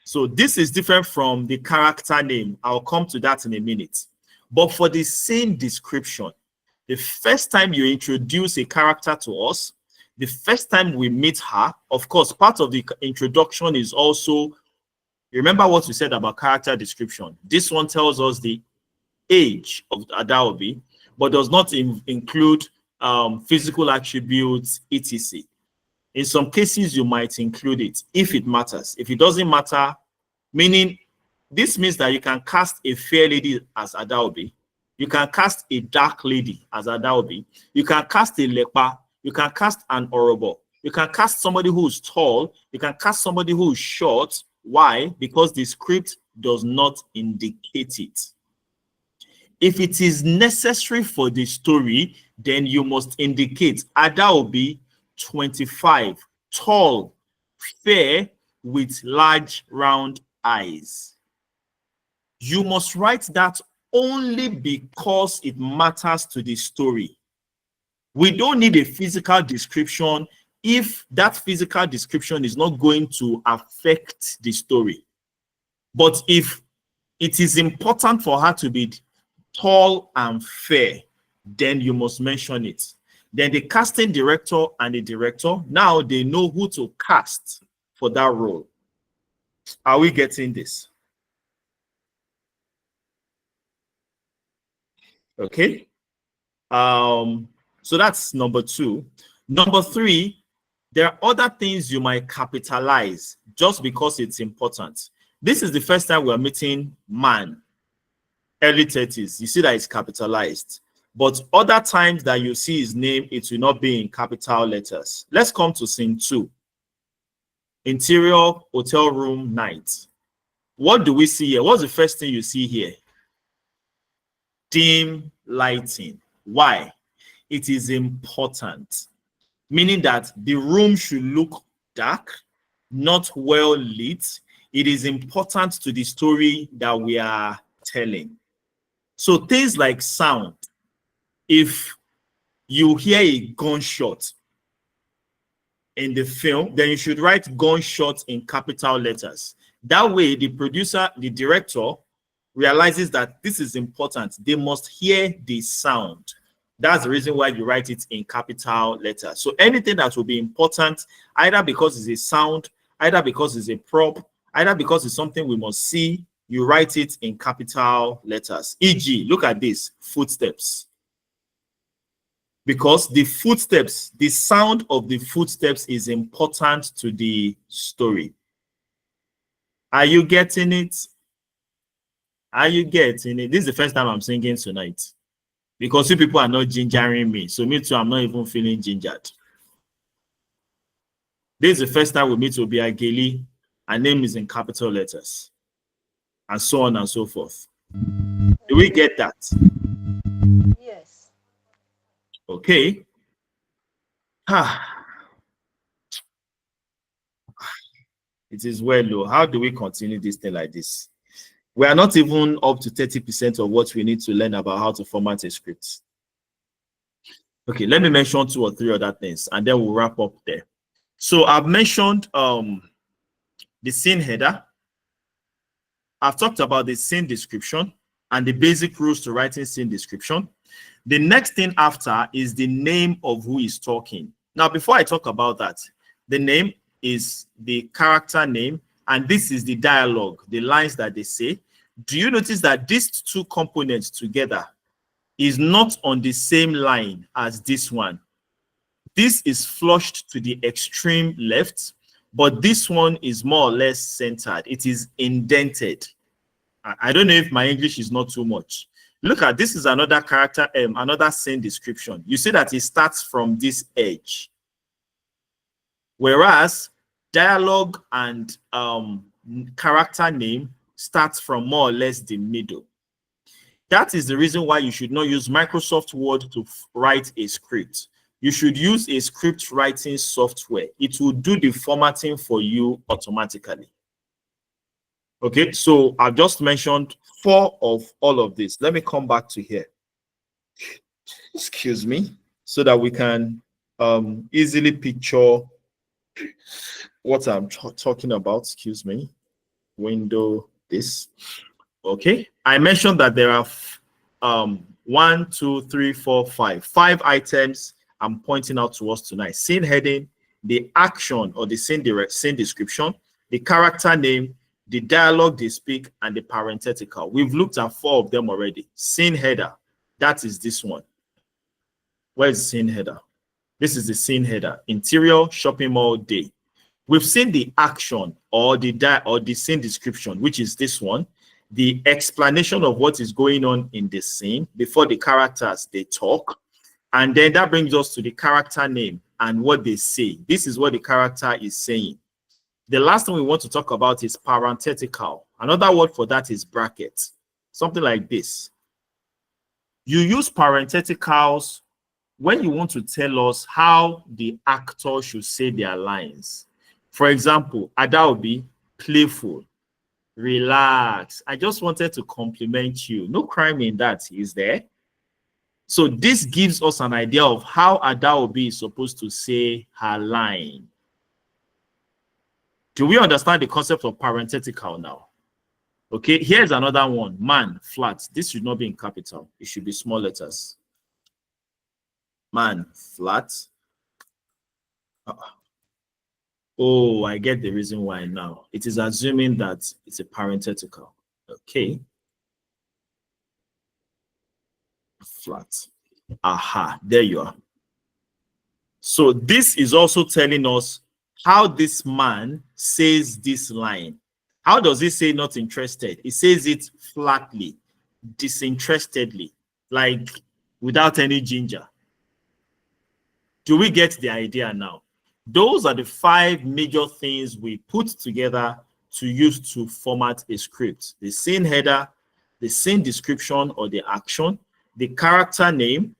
So this is different from the character name. I'll come to that in a minute. But for the same description, the first time you introduce a character to us, the first time we meet her, of course, part of the introduction is also, remember what we said about character description. This one tells us the age of Adenle, but does not include physical attributes, etc. In some cases, you might include it if it matters. If it doesn't matter, meaning this means that you can cast a fair lady as Adenle, you can cast a dark lady as Adenle, you can cast a leper, you can cast an orobo, you can cast somebody who is tall, you can cast somebody who is short. Why? Because the script does not indicate it. If it is necessary for the story, then you must indicate Adenle 25, tall, fair, with large round eyes. You must write that only because it matters to the story. We don't need a physical description if that physical description is not going to affect the story. But if it is important for her to be tall and fair, then you must mention it. Then the casting director and the director, now they know who to cast for that role. Are we getting this? Okay. So that's number 2. Number 3, there are other things you might capitalize just because it's important. This is the first time we're meeting man, early 30s. You see that it's capitalized. But other times that you see his name, it will not be in capital letters. Let's come to scene 2. Interior hotel room night. What do we see here? What's the first thing you see here? Dim lighting. Why? It is important, meaning that the room should look dark, not well lit. It is important to the story that we are telling. So things like sound. If you hear a gunshot in the film, then you should write gunshot in capital letters. That way, the producer, the director, realizes that this is important. They must hear the sound. That's the reason why you write it in capital letters. So anything that will be important, either because it's a sound, either because it's a prop, either because it's something we must see, you write it in capital letters. E.g., look at this, footsteps. Because the footsteps, the sound of the footsteps is important to the story. Are you getting it? Are you getting it? This is the first time I'm singing tonight. Because you people are not gingering me. So me too, I'm not even feeling gingered. This is the first time we meet Obiageli. Her name is in capital letters. And so on and so forth. Do we get that? Yes. Okay. It is well, though. How do we continue this thing like this? We are not even up to 30% of what we need to learn about how to format a script. Okay, let me mention 2 or 3 other things, and then we'll wrap up there. So I've mentioned the scene header. I've talked about the scene description and the basic rules to writing scene description. The next thing after is the name of who is talking. Now, before I talk about that, the name is the character name, and this is the dialogue, the lines that they say. Do you notice that these 2 components together is not on the same line as this one? This is flushed to the extreme left, but this one is more or less centered. It is indented. I don't know if my English is not too much. Look at this is another character, another scene description. You see that it starts from this edge, whereas dialogue and character name starts from more or less the middle. That is the reason why you should not use Microsoft Word to write a script. You should use a script writing software. It will do the formatting for you automatically. Okay, so I've just mentioned 4 of all of this. Let me come back to here. Excuse me, so that we can easily picture what I'm talking about. Excuse me. Window this. Okay, I mentioned that there are 1, 2, 3, 4, 5 items I'm pointing out to us tonight. Scene heading, the action or the scene description, the character name, the dialogue they speak, and the parenthetical. We've looked at 4 of them already. Scene header, that is this one. Where is scene header? This is the scene header. Interior shopping mall day. We've seen the action or the scene description, which is this one. The explanation of what is going on in the scene before the characters they talk. And then that brings us to the character name and what they say. This is what the character is saying. The last thing we want to talk about is parenthetical. Another word for that is bracket. Something like this. You use parentheticals when you want to tell us how the actor should say their lines. For example, Ada will be playful, relax. I just wanted to compliment you. No crime in that, is there? So this gives us an idea of how Ada Obi is supposed to say her line. Do we understand the concept of parenthetical now? Okay, here's another one. Man, flat. This should not be in capital. It should be small letters. Man, flat. Oh, I get the reason why now. It is assuming that it's a parenthetical. Okay. Flat. Aha, there you are. So this is also telling us how this man says this line. How does he say not interested? He says it flatly, disinterestedly, like without any ginger. Do we get the idea now? Those are the 5 major things we put together to use to format a script. The scene header, the scene description or the action, the character name,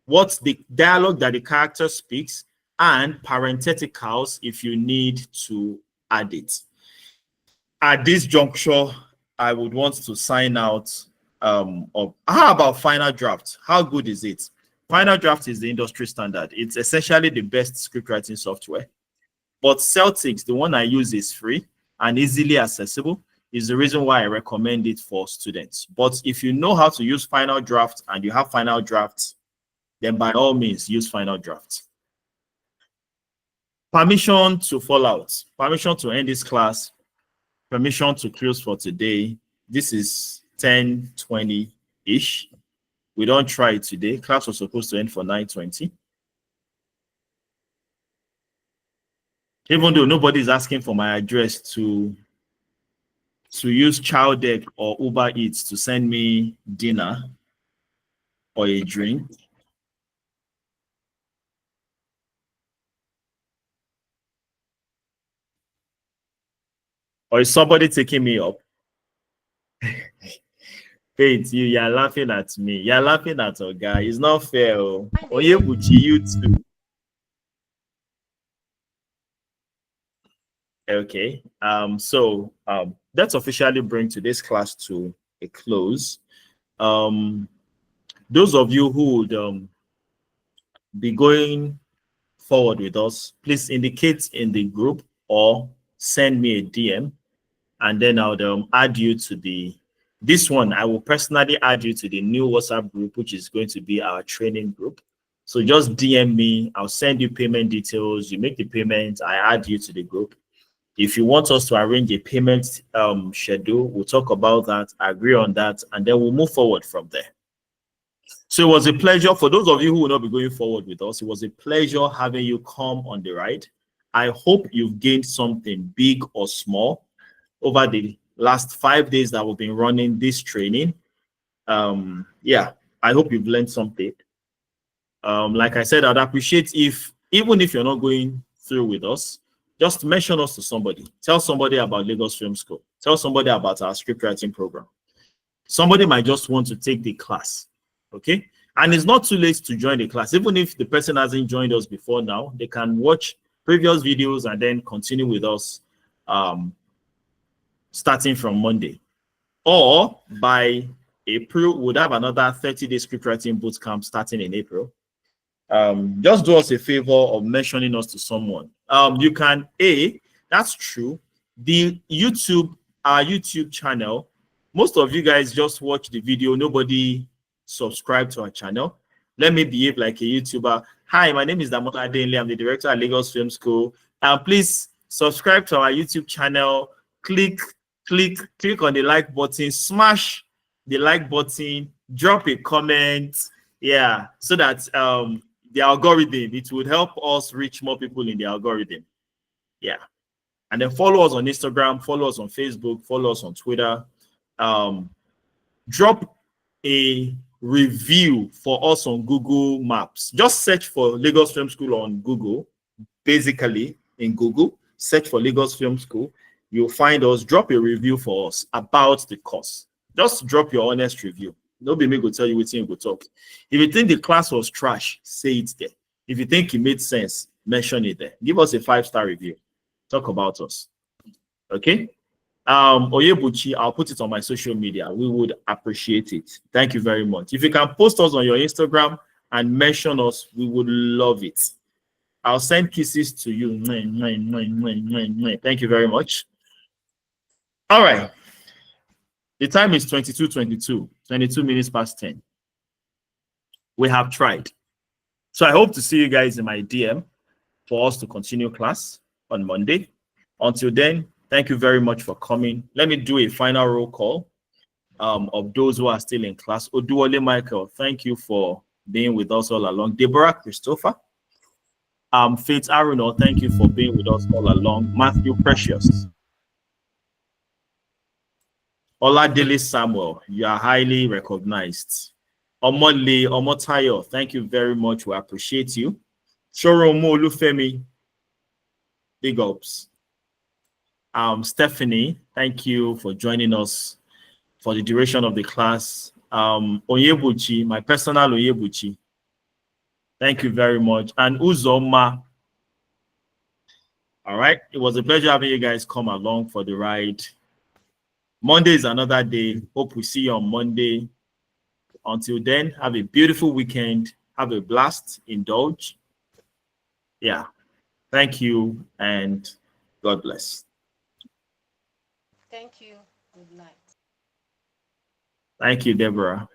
what's the dialogue that the character speaks, and parentheticals if you need to add it. At this juncture, I would want to sign out of how about Final Draft? How good is it? Final Draft is the industry standard. It's essentially the best script writing software. But Celtics, the one I use, is free and easily accessible. Is the reason why I recommend it for students. But if you know how to use Final Draft and you have Final Draft, then by all means use Final Draft. Permission to fall out. Permission to end this class. Permission to close for today. This is 10:20-ish. We don't try it today. Class was supposed to end for 9:20. Even though nobody is asking for my address to use Child Deck or Uber Eats to send me dinner or a drink. Or is somebody taking me up? Faith, you're laughing at me. You're laughing at a guy. It's not fair. Oyebuchi, you too. Okay. So let's officially bring today's class to a close. Those of you who would be going forward with us, please indicate in the group or send me a DM, and then I'll add you to this one. I will personally add you to the new WhatsApp group, which is going to be our training group. So just DM me. I'll send you payment details. You make the payment. I add you to the group. If you want us to arrange a payment schedule, we'll talk about that, agree on that, and then we'll move forward from there. So it was a pleasure for those of you who will not be going forward with us. It was a pleasure having you come on the ride. I hope you've gained something big or small over the last 5 days that we've been running this training. Yeah, I hope you've learned something. Like I said, I'd appreciate if, even if you're not going through with us, just mention us to somebody. Tell somebody about Lagos Film School. Tell somebody about our script writing program. Somebody might just want to take the class, okay? And it's not too late to join the class. Even if the person hasn't joined us before now, they can watch previous videos and then continue with us starting from Monday. Or by April, we'll have another 30-day script writing bootcamp starting in April. Just do us a favor of mentioning us to someone. You can, that's true. Our YouTube channel, most of you guys just watch the video. Nobody subscribe to our channel. Let me behave like a YouTuber. Hi, my name is Damola Adenle. I'm the director at Lagos Film School. Please subscribe to our YouTube channel. Click on the like button. Smash the like button. Drop a comment. Yeah, so that the algorithm, it would help us reach more people in the algorithm. Yeah. And then follow us on Instagram, follow us on Facebook, follow us on Twitter. Drop a review for us on Google Maps. Just search for Lagos Film School on Google. Basically, in Google, search for Lagos Film School. You'll find us. Drop a review for us about the course. Just drop your honest review. Nobody may go tell you what you go talk. If you think the class was trash, say it there. If you think it made sense, mention it there. Give us a 5-star review. Talk about us. Okay? Oyebuchi, I'll put it on my social media. We would appreciate it. Thank you very much. If you can post us on your Instagram and mention us, we would love it. I'll send kisses to you. Thank you very much. All right. The time is 22 minutes past 10. We have tried. So I hope to see you guys in my DM for us to continue class on Monday. Until then, thank you very much for coming. Let me do a final roll call of those who are still in class. Oduwole Michael, thank you for being with us all along. Deborah Christopher. Faith Aruno, thank you for being with us all along. Matthew Precious. Oladele Samuel, you are highly recognized. Omole Omotayo, thank you very much. We appreciate you. Shoromo Olufemi, big ups. Stephanie, thank you for joining us for the duration of the class. Oyebuchi, my personal Oyebuchi, thank you very much. And Uzoma. All right, it was a pleasure having you guys come along for the ride. Monday is another day. Hope we see you on Monday. Until then, have a beautiful weekend. Have a blast. Indulge. Yeah. Thank you and God bless. Thank you. Good night. Thank you, Deborah.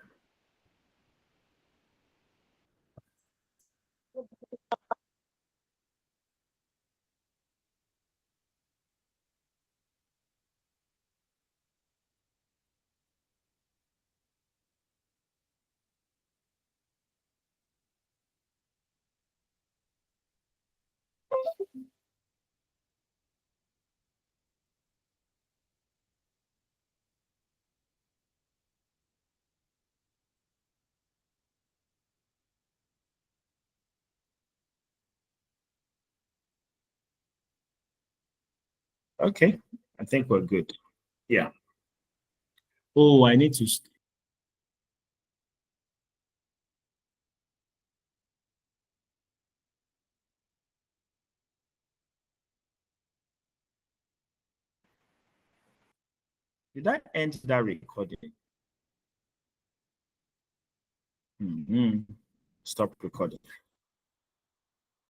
Okay, I think we're good. Yeah. Oh, I need to. Did I end that recording? Stop recording.